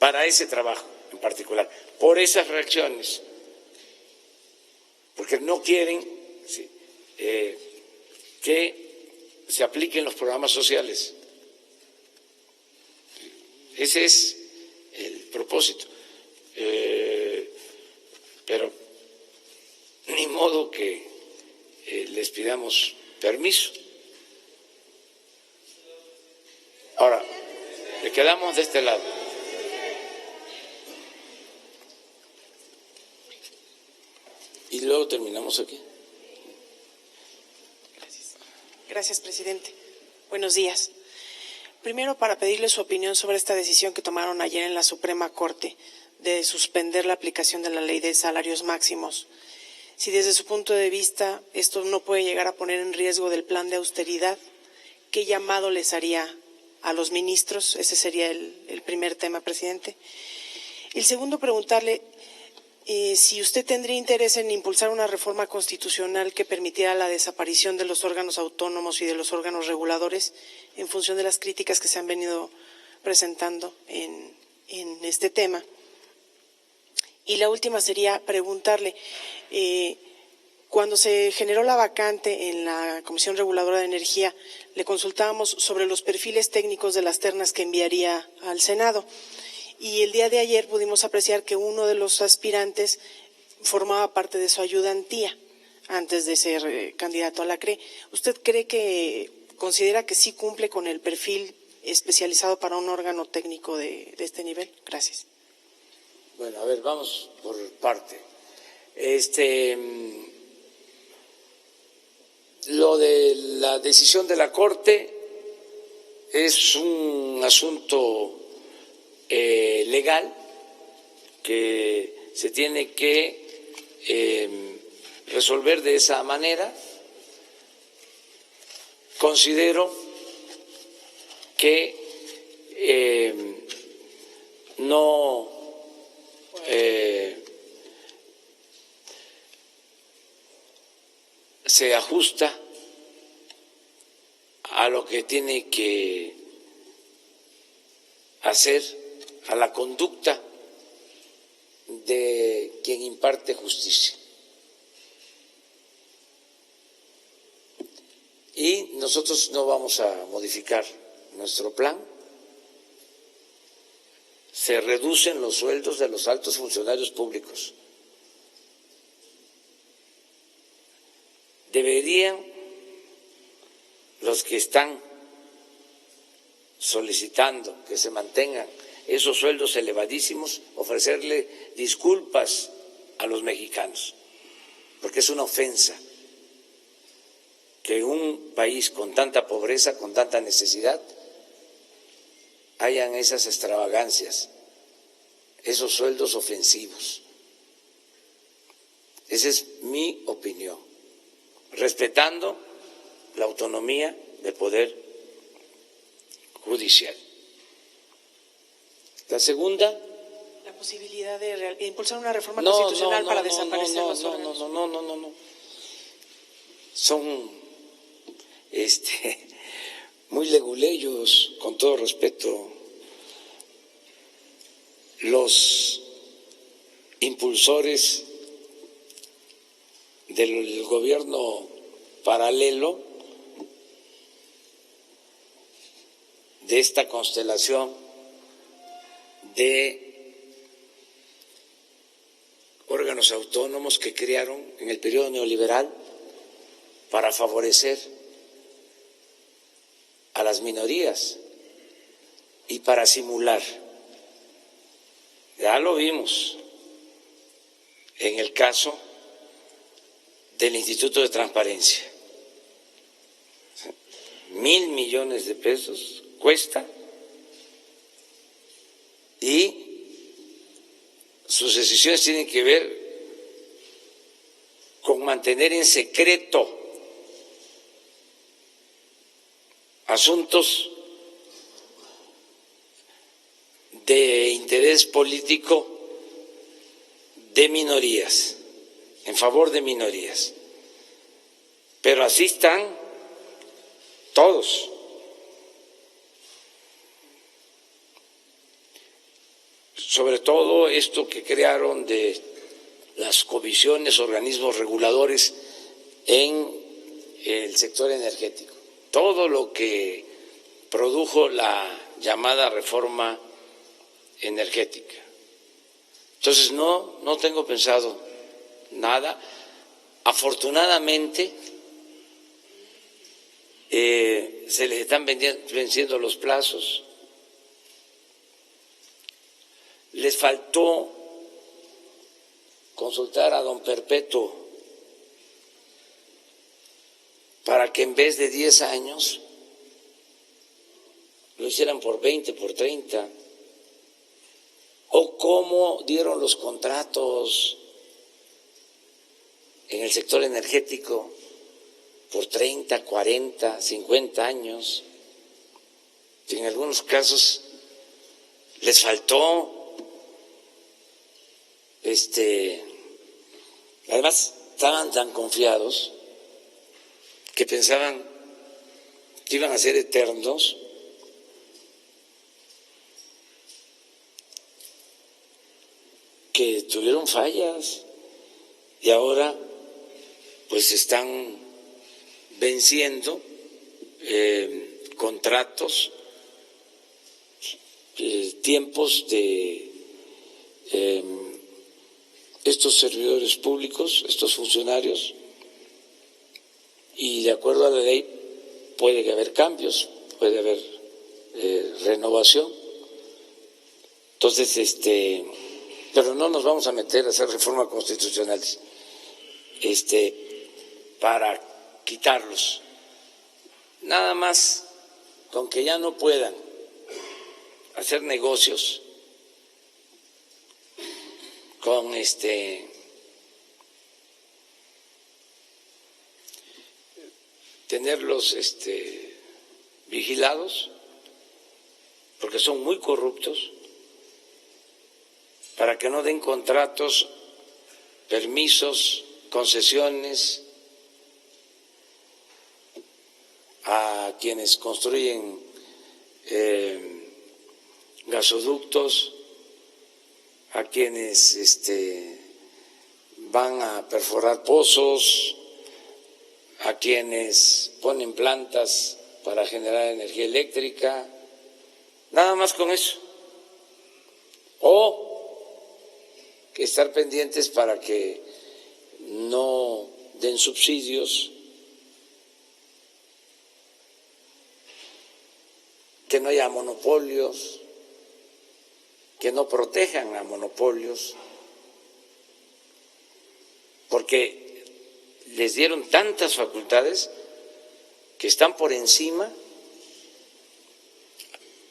para ese trabajo en particular, por esas reacciones, porque no quieren que se apliquen los programas sociales. Ese es el propósito. Pero ni modo que les pidamos permiso. Ahora, le quedamos de este lado. Y luego terminamos aquí. Gracias, presidente. Buenos días. Primero, para pedirle su opinión sobre esta decisión que tomaron ayer en la Suprema Corte de suspender la aplicación de la ley de salarios máximos. Si desde su punto de vista esto no puede llegar a poner en riesgo del plan de austeridad, ¿qué llamado les haría a los ministros? Ese sería el primer tema, presidente. El segundo, preguntarle si usted tendría interés en impulsar una reforma constitucional que permitiera la desaparición de los órganos autónomos y de los órganos reguladores en función de las críticas que se han venido presentando en este tema. Y la última sería preguntarle, cuando se generó la vacante en la Comisión Reguladora de Energía, le consultábamos sobre los perfiles técnicos de las ternas que enviaría al Senado. Y el día de ayer pudimos apreciar que uno de los aspirantes formaba parte de su ayudantía antes de ser candidato a la CRE. ¿Usted considera que sí cumple con el perfil especializado para un órgano técnico de este nivel? Gracias. Bueno, a ver, vamos por parte. Lo de la decisión de la Corte es un asunto legal que se tiene que resolver de esa manera. Considero que no se ajusta a lo que tiene que hacer, a la conducta de quien imparte justicia. Y nosotros no vamos a modificar nuestro plan. Se reducen los sueldos de los altos funcionarios públicos. Deberían los que están solicitando que se mantengan esos sueldos elevadísimos ofrecerle disculpas a los mexicanos, porque es una ofensa que en un país con tanta pobreza, con tanta necesidad, hayan esas extravagancias esos sueldos ofensivos. Esa es mi opinión, respetando la autonomía del Poder Judicial. La segunda, la posibilidad de impulsar una reforma constitucional para desaparecer los órganos. No. Son muy leguleyos, con todo respeto. Los impulsores del gobierno paralelo de esta constelación de órganos autónomos que crearon en el periodo neoliberal para favorecer a las minorías y para simular. Ya lo vimos en el caso del Instituto de Transparencia. 1.000 millones de pesos cuesta y sus decisiones tienen que ver con mantener en secreto asuntos de interés político de minorías, en favor de minorías. Pero así están todos. Sobre todo esto que crearon de las comisiones, organismos reguladores en el sector energético. Todo lo que produjo la llamada reforma energética. Entonces no tengo pensado nada. Afortunadamente se les están venciendo los plazos. Les faltó consultar a don Perpetuo para que en vez de 10 años lo hicieran por 20, por 30. O cómo dieron los contratos en el sector energético por 30, 40, 50 años. En algunos casos les faltó, además estaban tan confiados que pensaban que iban a ser eternos. Que tuvieron fallas y ahora pues están venciendo contratos, tiempos de estos servidores públicos, estos funcionarios, y de acuerdo a la ley puede haber cambios, puede haber renovación. Entonces, pero no nos vamos a meter a hacer reformas constitucionales para quitarlos. Nada más con que ya no puedan hacer negocios con tenerlos vigilados, porque son muy corruptos, para que no den contratos, permisos, concesiones a quienes construyen gasoductos, a quienes van a perforar pozos, a quienes ponen plantas para generar energía eléctrica, nada más con eso. O que estar pendientes para que no den subsidios, que no haya monopolios, que no protejan a monopolios, porque les dieron tantas facultades que están por encima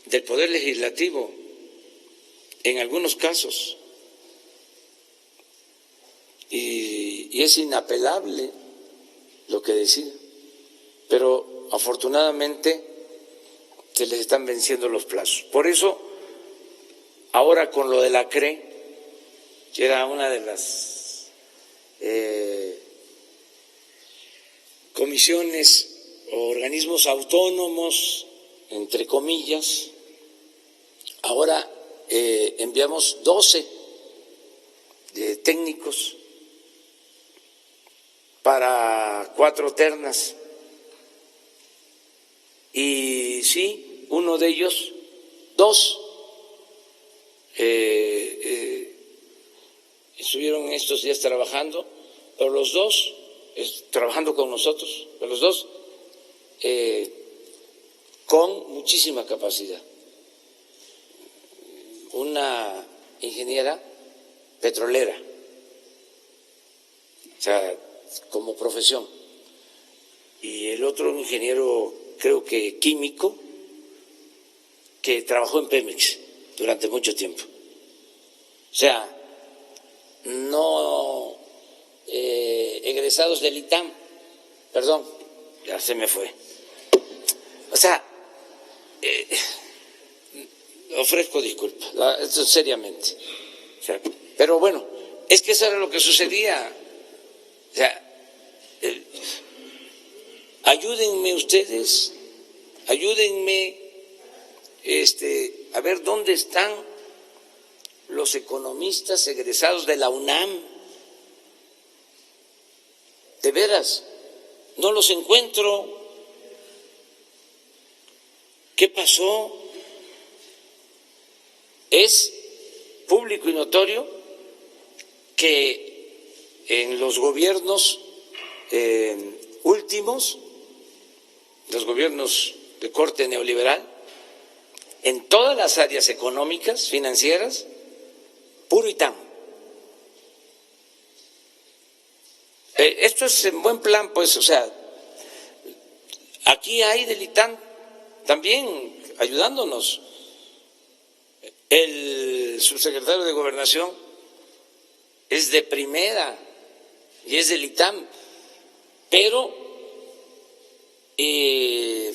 del Poder Legislativo. en algunos casos. Y es inapelable lo que deciden. Pero afortunadamente se les están venciendo los plazos. Por eso, ahora con lo de la CRE, que era una de las comisiones o organismos autónomos, entre comillas, ahora enviamos 12 técnicos para 4 ternas. Y sí, uno de ellos, 2, estuvieron estos días trabajando, pero los 2, trabajando con nosotros, pero los 2 con muchísima capacidad. Una ingeniera petrolera, o sea, como profesión, y el otro un ingeniero, creo que químico, que trabajó en Pemex durante mucho tiempo. O sea, no egresados del ITAM, perdón, ya se me fue. O sea, ofrezco disculpas, esto seriamente. O sea, pero bueno, es que eso era lo que sucedía. O sea, ayúdenme ustedes, ayúdenme a ver dónde están los economistas egresados de la UNAM. De veras, no los encuentro. ¿Qué pasó? Es público y notorio que en los gobiernos últimos, los gobiernos de corte neoliberal, en todas las áreas económicas, financieras, puro ITAM. Esto es en buen plan, pues, o sea, aquí hay del ITAM también ayudándonos. El subsecretario de Gobernación es de primera y es del ITAM, pero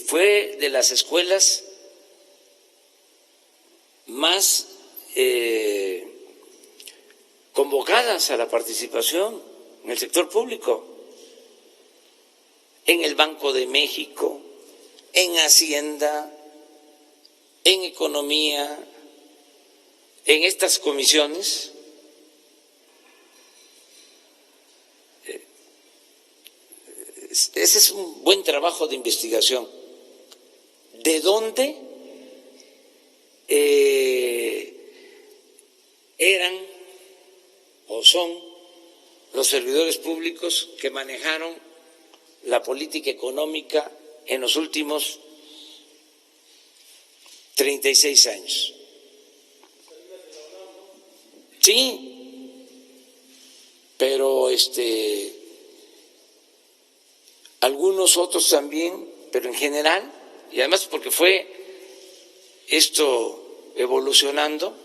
fue de las escuelas más convocadas a la participación en el sector público, en el Banco de México, en Hacienda, en Economía, en estas comisiones. Ese es un buen trabajo de investigación. ¿De dónde eran o son los servidores públicos que manejaron la política económica en los últimos 36 años? Sí, pero algunos otros también, pero en general, y además porque fue esto evolucionando,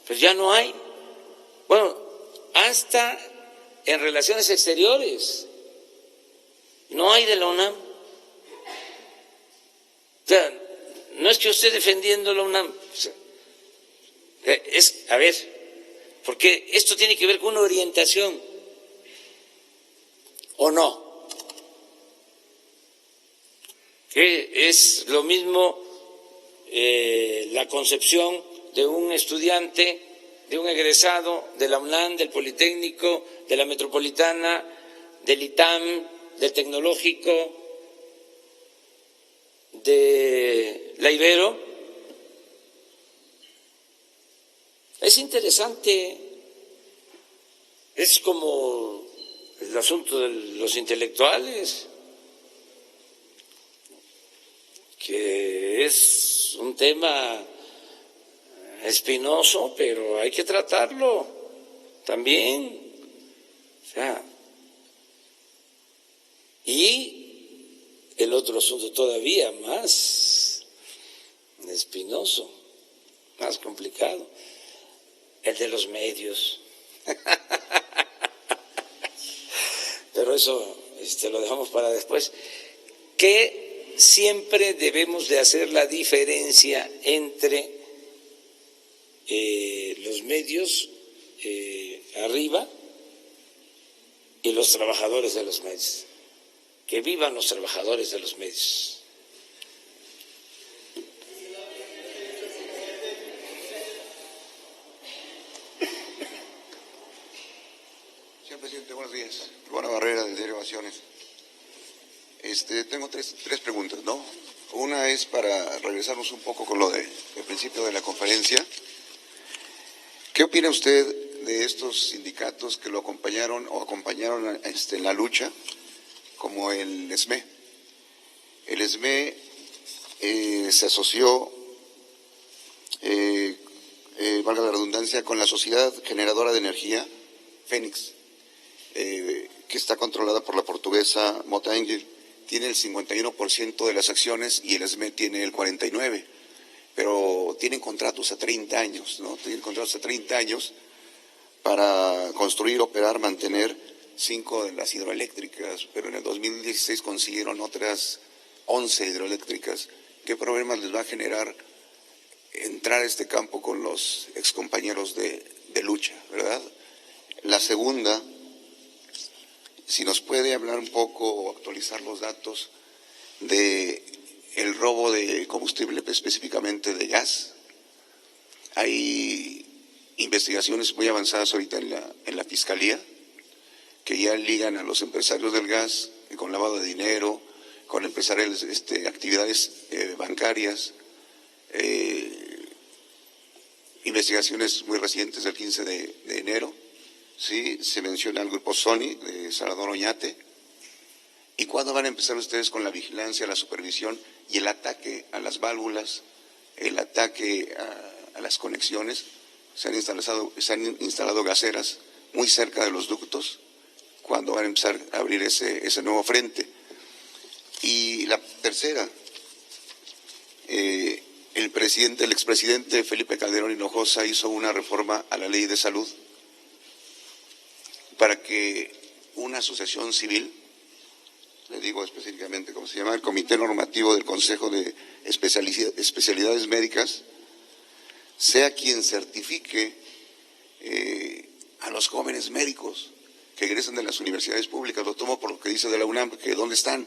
pues ya no hay. Bueno, hasta en relaciones exteriores no hay de la UNAM. O sea, no es que yo esté defendiendo la UNAM, o sea, es, a ver, porque esto tiene que ver con una orientación, ¿o no? Que es lo mismo la concepción de un estudiante, de un egresado de la UNAM, del Politécnico, de la Metropolitana, del ITAM, del Tecnológico, de la Ibero. Es interesante, es como el asunto de los intelectuales, que es un tema espinoso, pero hay que tratarlo también. O sea, y el otro asunto todavía más espinoso, más complicado, el de los medios. Pero eso lo dejamos para después. Que siempre debemos de hacer la diferencia entre los medios arriba y los trabajadores de los medios. Que vivan los trabajadores de los medios. Señor presidente, buenos días. Urbano Barrera, del diario Ovaciones. Tengo tres preguntas, ¿no? Una es para regresarnos un poco con lo del principio de la conferencia. ¿Qué opina usted de estos sindicatos que lo acompañaron en la lucha, como el ESME? El ESME se asoció, valga la redundancia, con la Sociedad Generadora de Energía, Fénix, que está controlada por la portuguesa Mota Engel. Tiene el 51% de las acciones y el ESME tiene el 49%, pero tienen contratos a 30 años, ¿no? Tienen contratos a 30 años para construir, operar, mantener 5 de las hidroeléctricas, pero en el 2016 consiguieron otras 11 hidroeléctricas. ¿Qué problemas les va a generar entrar a este campo con los excompañeros de lucha, verdad? La segunda, si nos puede hablar un poco o actualizar los datos de el robo de combustible, específicamente de gas. Hay investigaciones muy avanzadas ahorita en la Fiscalía que ya ligan a los empresarios del gas con lavado de dinero, con empresarios, actividades bancarias, investigaciones muy recientes del 15 de enero. Sí, se menciona el grupo Sony de Salvador Oñate. ¿Y cuándo van a empezar ustedes con la vigilancia, la supervisión y el ataque a las válvulas, el ataque a las conexiones? Se han instalado gaseras muy cerca de los ductos. ¿Cuándo van a empezar a abrir ese nuevo frente? Y la tercera, el expresidente Felipe Calderón Hinojosa hizo una reforma a la ley de salud para que una asociación civil, le digo específicamente cómo se llama, el Comité Normativo del Consejo de Especialidades Médicas, sea quien certifique a los jóvenes médicos que egresan de las universidades públicas. Lo tomo por lo que dice de la UNAM, que ¿dónde están?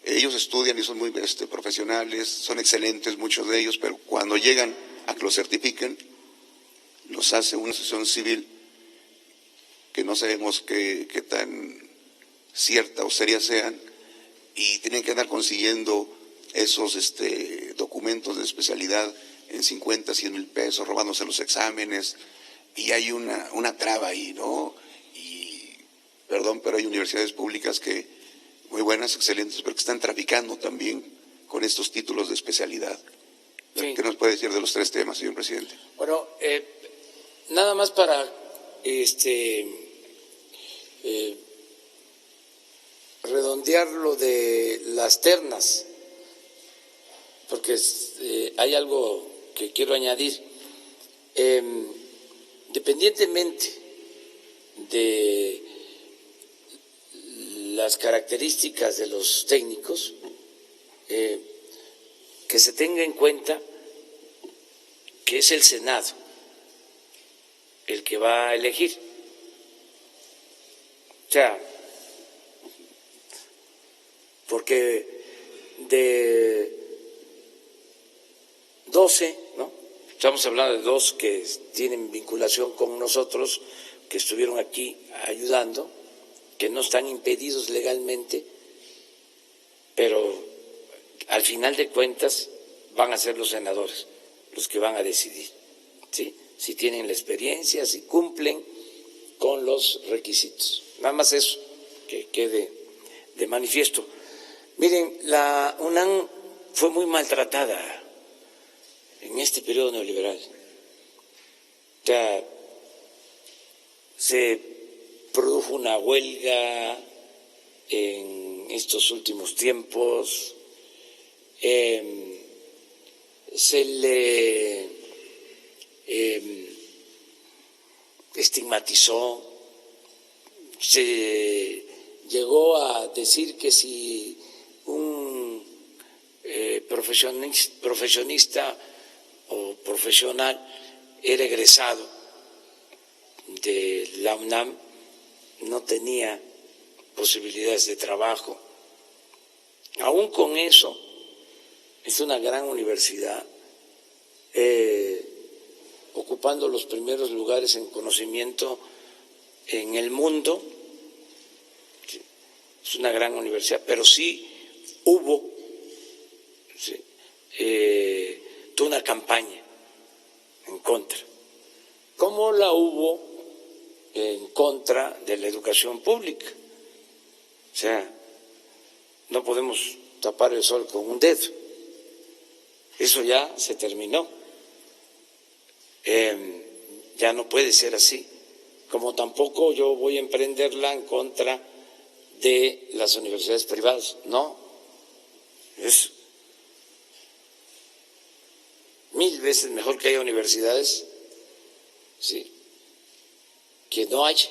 Ellos estudian y son muy profesionales, son excelentes muchos de ellos, pero cuando llegan a que los certifiquen, los hace una asociación civil que no sabemos qué tan cierta o seria sean, y tienen que andar consiguiendo esos documentos de especialidad en 50, 100 mil pesos, robándose los exámenes, y hay una traba ahí, ¿no? Y, perdón, pero hay universidades públicas que, muy buenas, excelentes, pero que están traficando también con estos títulos de especialidad. Sí. ¿Qué nos puede decir de los tres temas, señor presidente? Bueno, nada más para redondear lo de las ternas, porque hay algo que quiero añadir. Independientemente de las características de los técnicos, que se tenga en cuenta que es el Senado el que va a elegir. O sea, porque de 12, ¿no? Estamos hablando de 2 que tienen vinculación con nosotros, que estuvieron aquí ayudando, que no están impedidos legalmente, pero al final de cuentas van a ser los senadores los que van a decidir, ¿sí? Si tienen la experiencia, si cumplen con los requisitos. Nada más eso, que quede de manifiesto. Miren, la UNAM fue muy maltratada en este periodo neoliberal. O sea, se produjo una huelga en estos últimos tiempos, se le estigmatizó, se llegó a decir que si un profesionista o profesional era egresado de la UNAM, no tenía posibilidades de trabajo. Aún con eso, es una gran universidad, ocupando los primeros lugares en conocimiento en el mundo. Es una gran universidad, pero sí hubo toda una campaña en contra, como la hubo en contra de la educación pública. O sea, no podemos tapar el sol con un dedo. Eso ya se terminó. Ya no puede ser así. Como tampoco yo voy a emprenderla en contra de las universidades privadas. No, es 1000 veces mejor que haya universidades, sí, que no haya.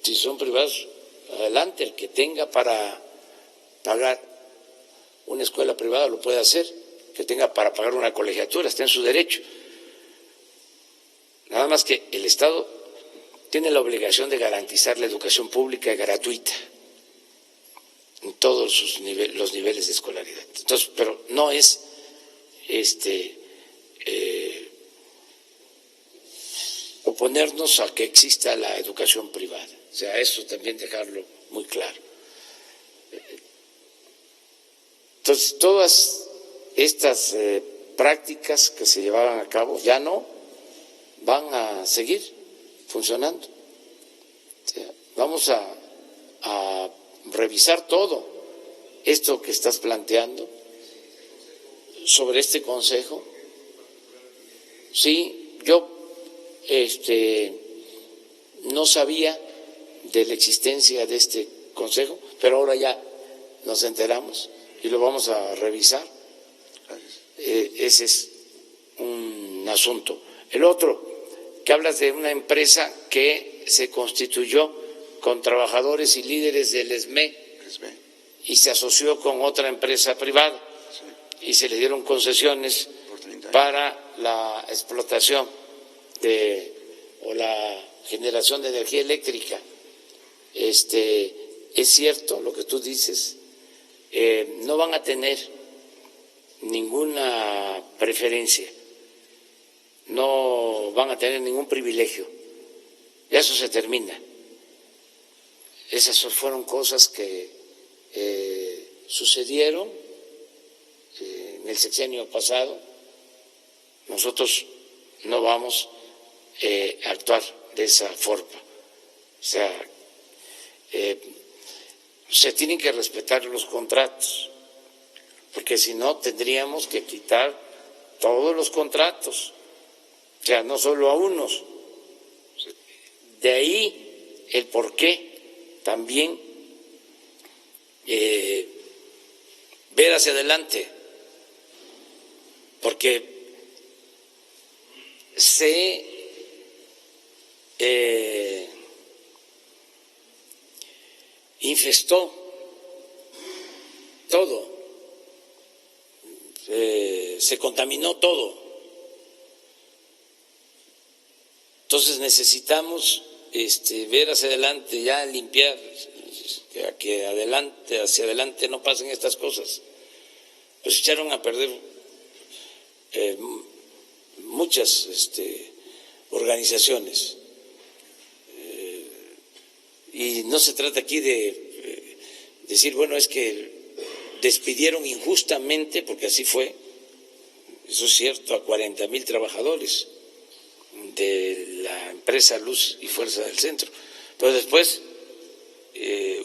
Si son privados, adelante, el que tenga para pagar una escuela privada lo puede hacer, que tenga para pagar una colegiatura, está en su derecho. Nada más que el Estado tiene la obligación de garantizar la educación pública gratuita en todos los niveles de escolaridad. Entonces, pero no es oponernos a que exista la educación privada. O sea, eso también dejarlo muy claro. Entonces, todas estas prácticas que se llevaban a cabo ya no van a seguir funcionando. O sea, vamos a revisar todo esto que estás planteando sobre este consejo. Sí, yo no sabía de la existencia de este consejo, pero ahora ya nos enteramos y lo vamos a revisar. Ese es un asunto. El otro, que hablas de una empresa que se constituyó con trabajadores y líderes del ESME y se asoció con otra empresa privada y se le dieron concesiones para la explotación o la generación de energía eléctrica. Es cierto lo que tú dices, no van a tener ninguna preferencia, no van a tener ningún privilegio, ya eso se termina. Esas fueron cosas que sucedieron en el sexenio pasado. Nosotros no vamos a actuar de esa forma. O sea, se tienen que respetar los contratos, porque si no tendríamos que quitar todos los contratos, o sea, no solo a unos. De ahí el porqué también ver hacia adelante, porque se infestó todo, se contaminó todo. Entonces necesitamos ver hacia adelante, ya limpiar, que hacia adelante no pasen estas cosas. Pues echaron a perder muchas organizaciones. Y no se trata aquí de decir, bueno, es que despidieron injustamente, porque así fue, eso es cierto, a 40,000 trabajadores de la empresa Luz y Fuerza del Centro. Pero después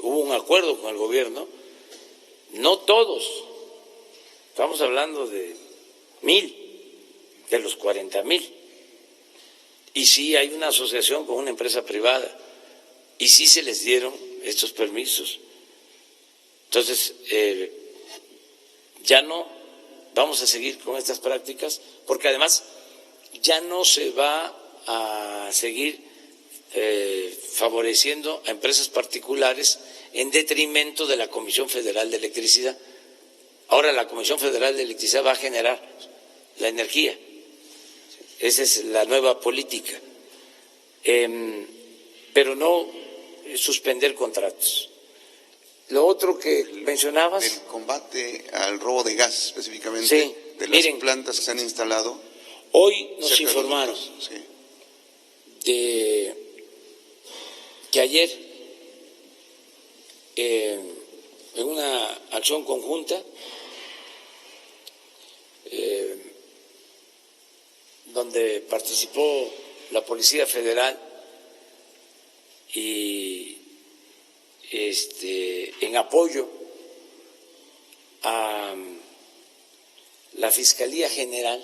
hubo un acuerdo con el gobierno, no todos, estamos hablando de 1,000 de los 40,000, y sí hay una asociación con una empresa privada, y sí se les dieron estos permisos. Entonces, ya no vamos a seguir con estas prácticas, porque además ya no se va a seguir favoreciendo a empresas particulares en detrimento de la Comisión Federal de Electricidad. Ahora la Comisión Federal de Electricidad va a generar la energía. Esa es la nueva política. Pero no suspender contratos. Lo otro que mencionabas. El combate al robo de gas, específicamente, sí, de las plantas que se han instalado. Hoy nos informaron de que ayer, en una acción conjunta, donde participó la Policía Federal y en apoyo a la Fiscalía General,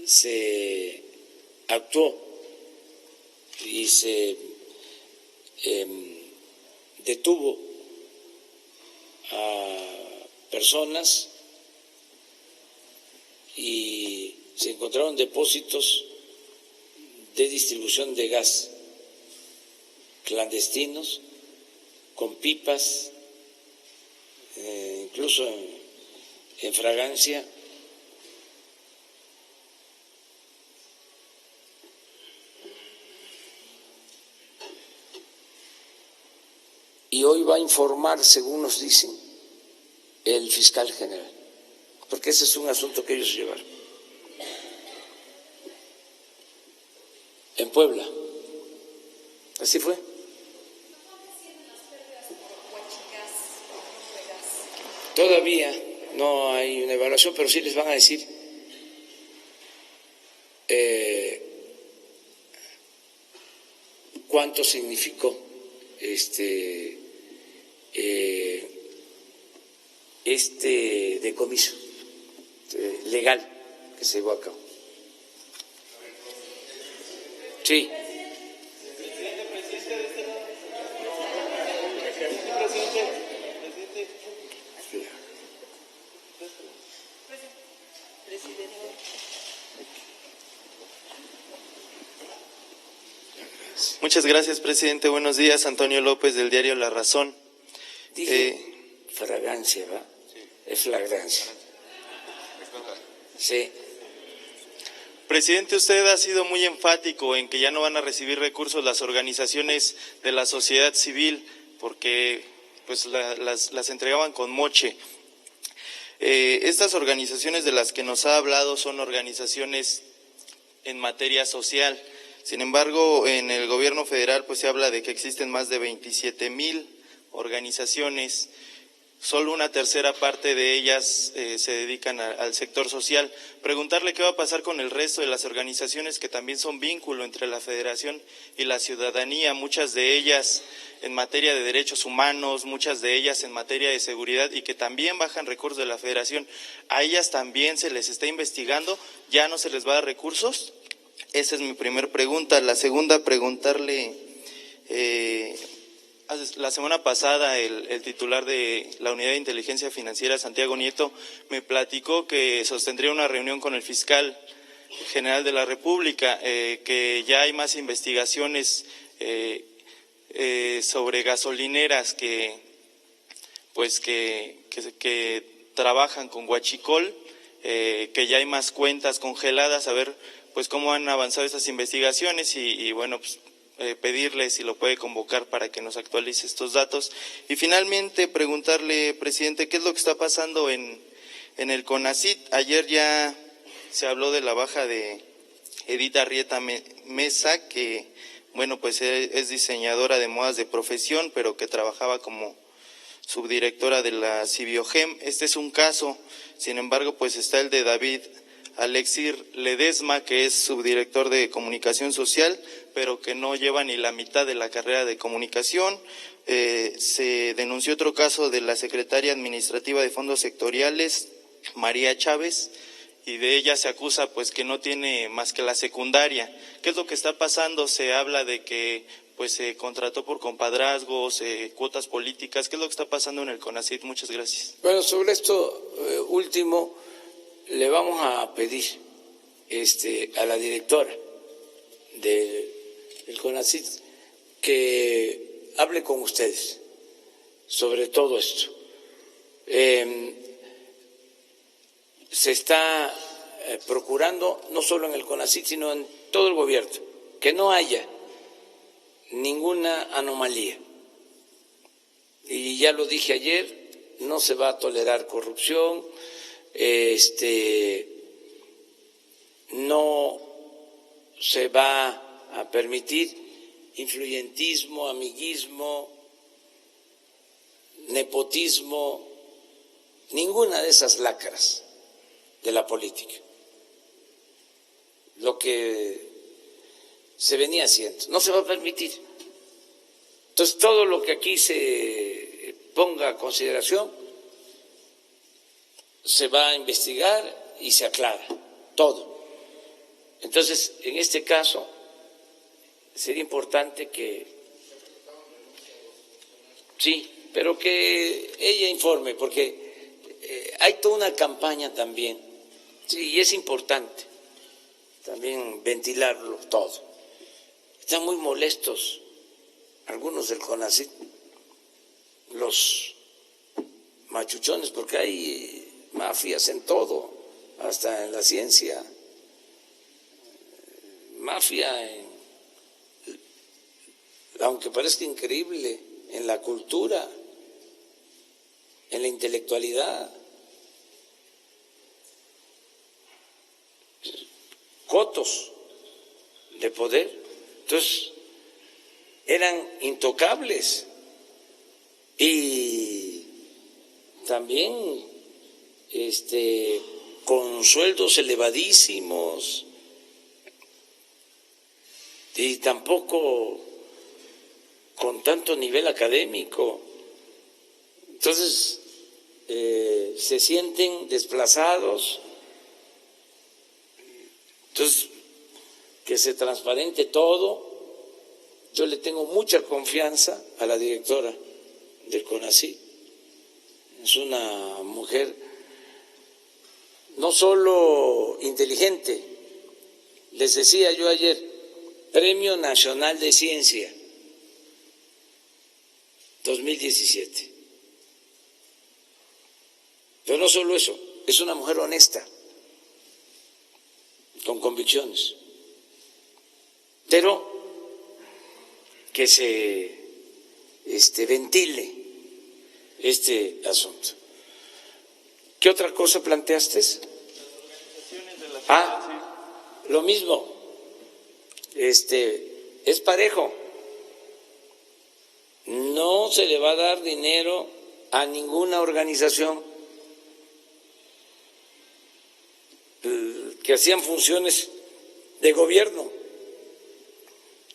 se actuó y se detuvo a personas y se encontraron depósitos de distribución de gas clandestinos con pipas, incluso en fragancia. Y hoy va a informar, según nos dicen, el fiscal general, porque ese es un asunto que ellos llevaron. En Puebla. Así fue. Todavía no hay una evaluación, pero sí les van a decir cuánto significó este decomiso legal que se llevó a cabo. Sí. Muchas gracias, presidente. Buenos días. Antonio López, del diario La Razón. Dije fragancia, ¿va? Sí. Es flagrancia. Sí. Presidente, usted ha sido muy enfático en que ya no van a recibir recursos las organizaciones de la sociedad civil porque pues las entregaban con moche. Estas organizaciones de las que nos ha hablado son organizaciones en materia social. Sin embargo, en el gobierno federal pues se habla de que existen más de 27,000 organizaciones. Solo una tercera parte de ellas se dedican al sector social. Preguntarle qué va a pasar con el resto de las organizaciones que también son vínculo entre la federación y la ciudadanía, muchas de ellas en materia de derechos humanos, muchas de ellas en materia de seguridad y que también bajan recursos de la federación. ¿A ellas también se les está investigando? ¿Ya no se les va a dar recursos? Esa es mi primera pregunta. La segunda, preguntarle, la semana pasada el titular de la Unidad de Inteligencia Financiera, Santiago Nieto, me platicó que sostendría una reunión con el fiscal general de la República, que ya hay más investigaciones sobre gasolineras que trabajan con huachicol, que ya hay más cuentas congeladas, a ver pues cómo han avanzado estas investigaciones y bueno, pues pedirle si lo puede convocar para que nos actualice estos datos. Y finalmente preguntarle, presidente, ¿qué es lo que está pasando en el CONACYT? Ayer ya se habló de la baja de Edith Arrieta Mesa, que bueno, pues es diseñadora de modas de profesión, pero que trabajaba como subdirectora de la Cibiogem. Este es un caso, sin embargo, pues está el de David Alexir Ledesma, que es subdirector de comunicación social, pero que no lleva ni la mitad de la carrera de comunicación. Se denunció otro caso de la secretaria administrativa de fondos sectoriales, María Chávez, y de ella se acusa pues que no tiene más que la secundaria. ¿Qué es lo que está pasando? Se habla de que pues se contrató por compadrazgos, cuotas políticas. ¿Qué es lo que está pasando en el CONACYT? Muchas gracias. Bueno, sobre esto último, le vamos a pedir a la directora del CONACYT que hable con ustedes sobre todo esto. Se está procurando, no solo en el CONACYT, sino en todo el gobierno, que no haya ninguna anomalía. Y ya lo dije ayer, no se va a tolerar corrupción, no se va a permitir influyentismo, amiguismo, nepotismo, ninguna de esas lacras de la política. Lo que se venía haciendo no se va a permitir. Entonces, todo lo que aquí se ponga a consideración se va a investigar y se aclara todo. Entonces, en este caso, sería importante que sí, pero que ella informe, porque hay toda una campaña también, sí, y es importante también ventilarlo todo. Están muy molestos algunos del CONACYT, los machuchones, porque hay mafias en todo, hasta en la ciencia, mafia en, aunque parezca increíble, en la cultura, en la intelectualidad, cotos de poder. Entonces, eran intocables y también con sueldos elevadísimos y tampoco con tanto nivel académico. Entonces, se sienten desplazados. Entonces, que se transparente todo. Yo le tengo mucha confianza a la directora del CONACYT. Es una mujer no solo inteligente, les decía yo ayer, Premio Nacional de Ciencia 2017. Pero no solo eso, es una mujer honesta, con convicciones, pero que se ventile este asunto. ¿Qué otra cosa planteaste? Lo mismo, es parejo. No se le va a dar dinero a ninguna organización que hacían funciones de gobierno,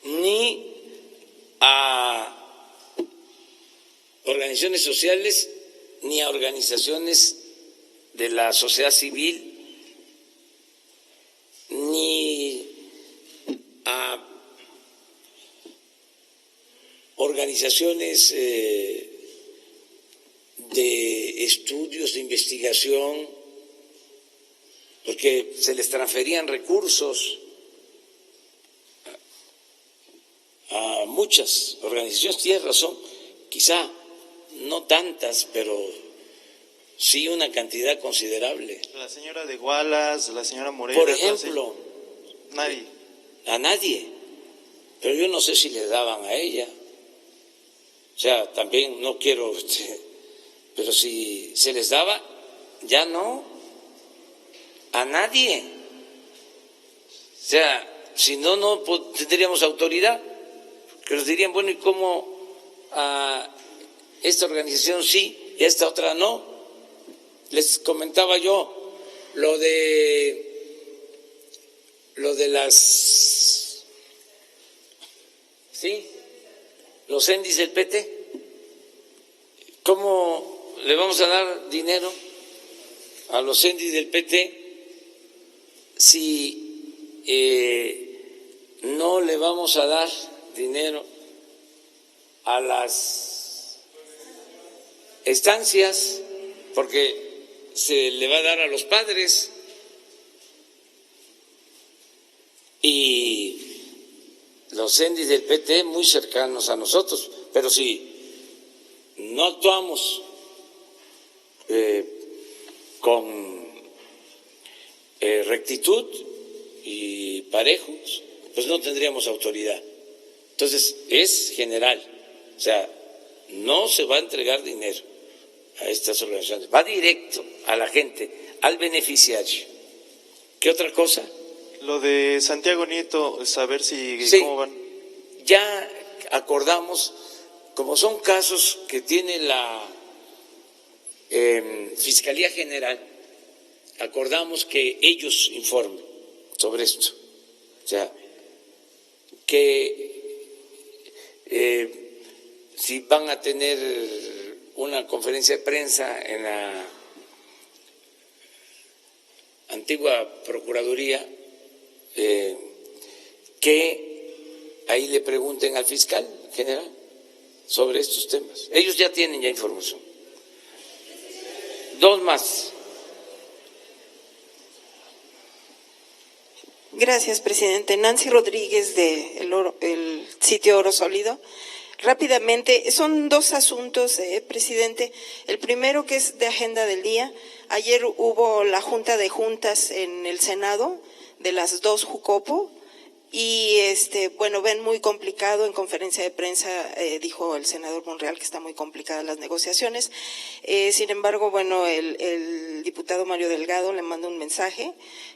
ni a organizaciones sociales, ni a organizaciones de la sociedad civil, ni a organizaciones de estudios, de investigación, porque se les transferían recursos a muchas organizaciones. Tienes razón, quizá no tantas, pero sí una cantidad considerable. La señora de Wallace, la señora Moreno. Por ejemplo, nadie. A nadie, pero yo no sé si le daban a ella. O sea, también no quiero, pero si se les daba, ya no, a nadie. O sea, si no, no tendríamos autoridad, que nos dirían, bueno, ¿y cómo a esta organización sí y a esta otra no? Les comentaba yo lo de las, ¿sí?, los ENDIs del PT. ¿Cómo le vamos a dar dinero a los ENDIs del PT si no le vamos a dar dinero a las estancias, porque se le va a dar a los padres y los CENDIs del PT muy cercanos a nosotros, pero si no actuamos con rectitud y parejos, pues no tendríamos autoridad. Entonces, es general, o sea, no se va a entregar dinero a estas organizaciones, va directo a la gente, al beneficiario. ¿Qué otra cosa? Lo de Santiago Nieto, saber si Sí, cómo van. ya acordamos, como son casos que tiene la Fiscalía General, acordamos que ellos informen sobre esto, o sea, que si van a tener una conferencia de prensa en la antigua Procuraduría, que ahí le pregunten al fiscal general sobre estos temas. Ellos ya tienen ya información. Dos más. Gracias, presidente. Nancy Rodríguez, de el sitio Oro Sólido. Rápidamente, son dos asuntos, presidente. El primero, que es de agenda del día. Ayer hubo la junta de juntas en el Senado de las dos Jucopo y bueno, ven muy complicado. En conferencia de prensa dijo el senador Monreal que está muy complicadas las negociaciones. Sin embargo, bueno, el diputado Mario Delgado le manda un mensaje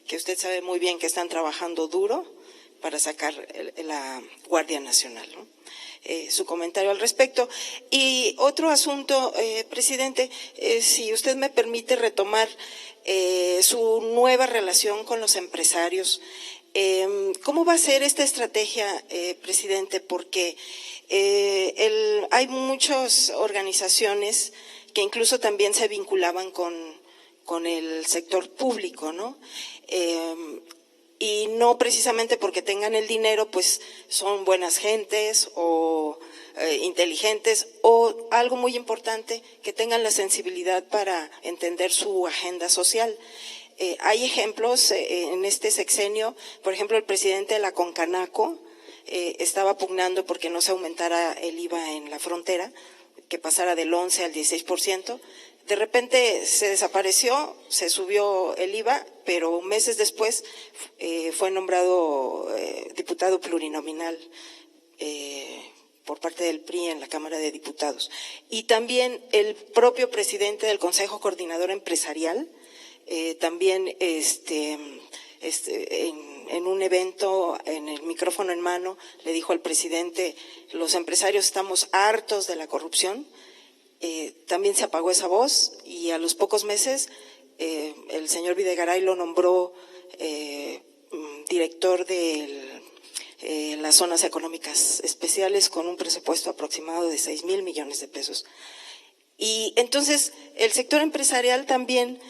que usted sabe muy bien que están trabajando duro para sacar la Guardia Nacional, ¿no? Su comentario al respecto. Y otro asunto, presidente, si usted me permite retomar su nueva relación con los empresarios. ¿Cómo va a ser esta estrategia, presidente? Porque hay muchas organizaciones que incluso también se vinculaban con el sector público, ¿no? Y no precisamente porque tengan el dinero, pues son buenas gentes o inteligentes, o algo muy importante, que tengan la sensibilidad para entender su agenda social. Hay ejemplos en este sexenio, por ejemplo, el presidente de la Concanaco estaba pugnando porque no se aumentara el IVA en la frontera, que pasara del 11 al 16%. De repente se desapareció, se subió el IVA, pero meses después fue nombrado diputado plurinominal por parte del PRI en la Cámara de Diputados. Y también el propio presidente del Consejo Coordinador Empresarial, también en un evento, en el micrófono en mano, le dijo al presidente: los empresarios estamos hartos de la corrupción. También se apagó esa voz y a los pocos meses el señor Videgaray lo nombró director de las zonas económicas especiales con un presupuesto aproximado de 6,000 millones de pesos. Y entonces el sector empresarial también,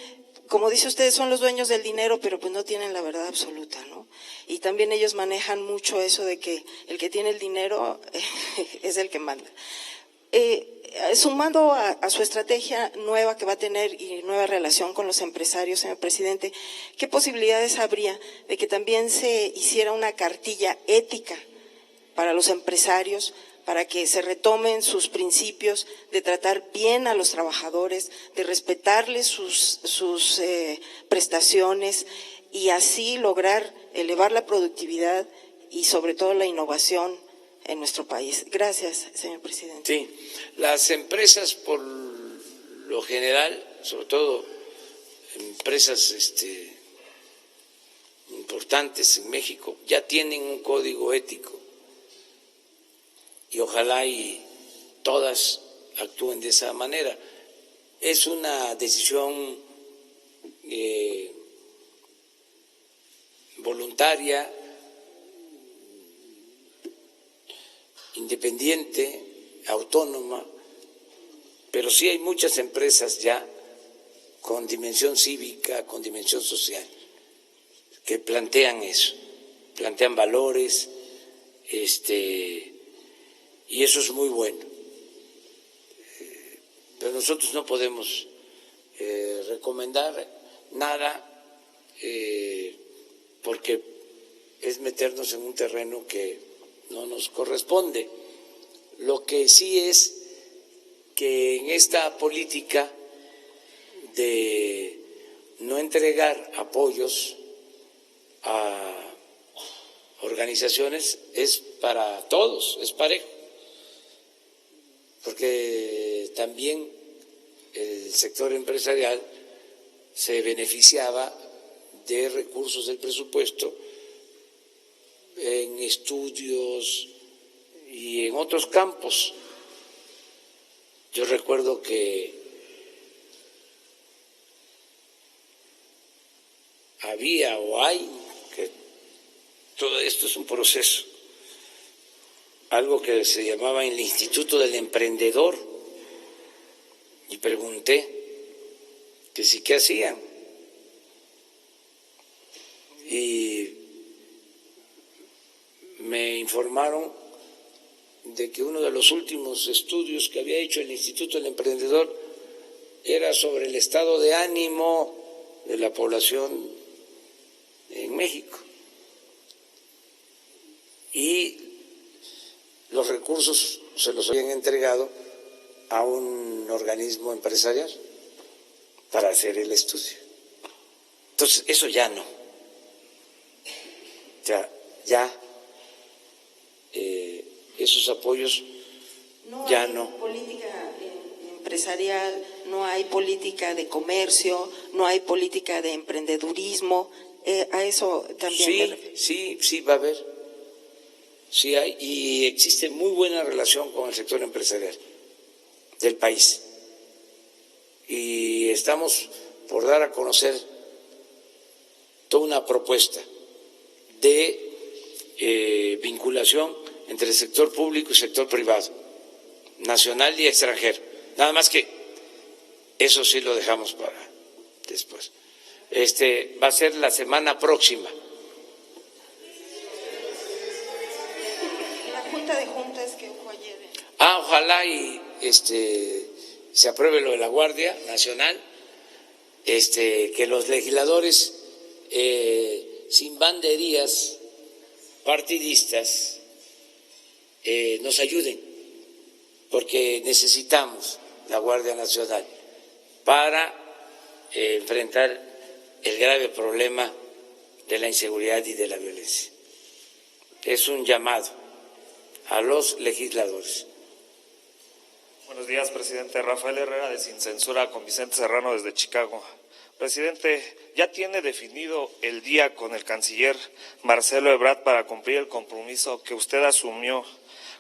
como dice usted, son los dueños del dinero, pero pues no tienen la verdad absoluta, ¿no? Y también ellos manejan mucho eso de que el que tiene el dinero es el que manda. Sumando a su estrategia nueva que va a tener y nueva relación con los empresarios, señor presidente, ¿qué posibilidades habría de que también se hiciera una cartilla ética para los empresarios, para que se retomen sus principios de tratar bien a los trabajadores, de respetarles sus prestaciones y así lograr elevar la productividad y sobre todo la innovación en nuestro país? Gracias, señor presidente. Sí, las empresas por lo general, sobre todo empresas importantes en México, ya tienen un código ético y ojalá y todas actúen de esa manera. Es una decisión voluntaria, independiente, autónoma, pero sí hay muchas empresas ya con dimensión cívica, con dimensión social, que plantean eso, plantean valores, y eso es muy bueno. Pero nosotros no podemos recomendar nada porque es meternos en un terreno que no nos corresponde. Lo que sí es que en esta política de no entregar apoyos a organizaciones es para todos, es parejo, porque también el sector empresarial se beneficiaba de recursos del presupuesto en estudios y en otros campos. Yo recuerdo que había o hay, que todo esto es un proceso, algo que se llamaba el Instituto del Emprendedor, y pregunté que sí, ¿qué hacían? Y me informaron de que uno de los últimos estudios que había hecho el Instituto del Emprendedor era sobre el estado de ánimo de la población en México. Y los recursos se los habían entregado a un organismo empresarial para hacer el estudio. Entonces, eso ya no. Ya esos apoyos ya no. Política empresarial, no hay política de comercio, no hay política de emprendedurismo. A eso también. Sí, va a haber. Sí hay, y existe muy buena relación con el sector empresarial del país. Y estamos por dar a conocer toda una propuesta de vinculación entre el sector público y sector privado, nacional y extranjero. Nada más que eso sí lo dejamos para después. Va a ser la semana próxima. La Junta de Juntas que fue ayer. Ojalá y se apruebe lo de la Guardia Nacional, que los legisladores sin banderías partidistas nos ayuden, porque necesitamos la Guardia Nacional para enfrentar el grave problema de la inseguridad y de la violencia. Es un llamado a los legisladores. Buenos días, presidente. Rafael Herrera, de Sin Censura, con Vicente Serrano desde Chicago. Presidente, ¿ya tiene definido el día con el canciller Marcelo Ebrard para cumplir el compromiso que usted asumió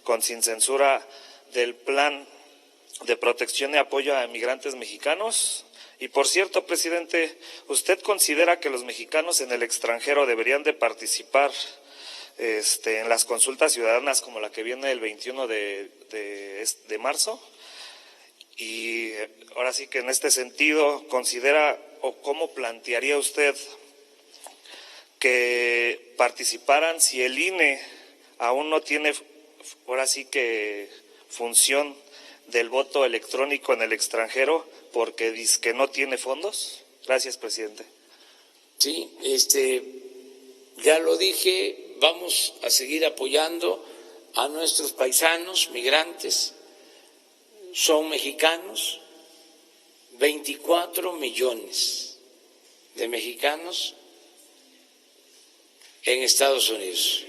con Sin Censura del plan de protección y apoyo a migrantes mexicanos? Y por cierto, presidente, ¿usted considera que los mexicanos en el extranjero deberían de participar en las consultas ciudadanas como la que viene el 21 de marzo? Y ahora sí que en este sentido, ¿considera o cómo plantearía usted que participaran si el INE aún no tiene, ahora sí que, función del voto electrónico en el extranjero porque dice que no tiene fondos? Gracias, presidente. Sí, ya lo dije, vamos a seguir apoyando a nuestros paisanos migrantes. Son mexicanos, 24 millones de mexicanos en Estados Unidos.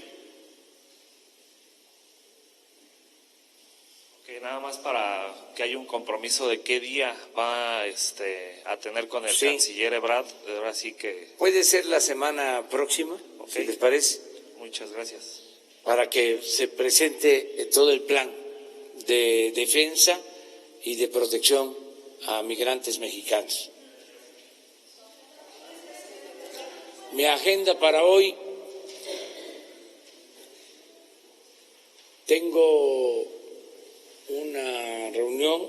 Okay, nada más para que haya un compromiso de qué día va a tener con el canciller Ebrard. Ahora sí que puede ser la semana próxima, si les parece. Muchas gracias. Para que se presente todo el plan de defensa y de protección a migrantes mexicanos. Mi agenda para hoy: tengo una reunión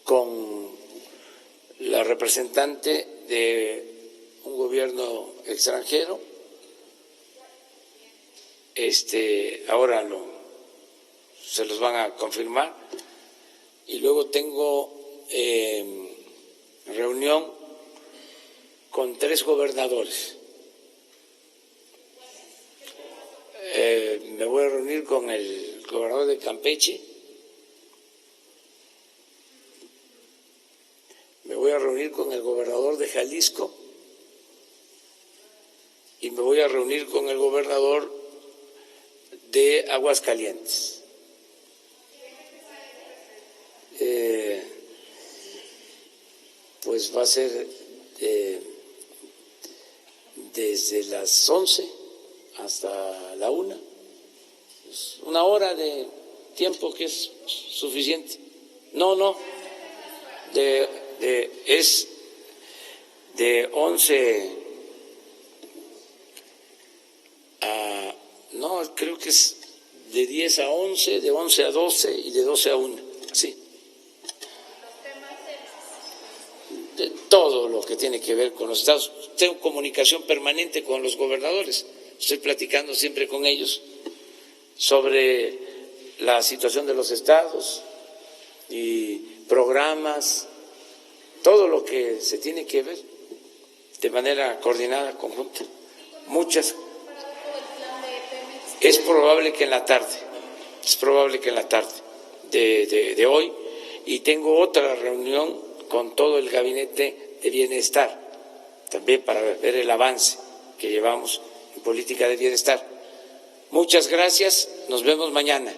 con la representante de un gobierno extranjero ahora se los van a confirmar. Y luego tengo reunión con 3 gobernadores. Me voy a reunir con el gobernador de Campeche, me voy a reunir con el gobernador de Jalisco y me voy a reunir con el gobernador de Aguascalientes. Pues va a ser desde las 11 hasta la 1, pues 1 hora de tiempo que es suficiente. No, es de 11 a, no, creo que es de 10 a 11, de 11 a 12 y de 12 a 1, sí. De todo lo que tiene que ver con los estados. Tengo comunicación permanente con los gobernadores, estoy platicando siempre con ellos sobre la situación de los estados y programas, todo lo que se tiene que ver de manera coordinada, conjunta. Muchas. Es probable que en la tarde de hoy, y tengo otra reunión con todo el gabinete de bienestar, también para ver el avance que llevamos en política de bienestar. Muchas gracias, nos vemos mañana.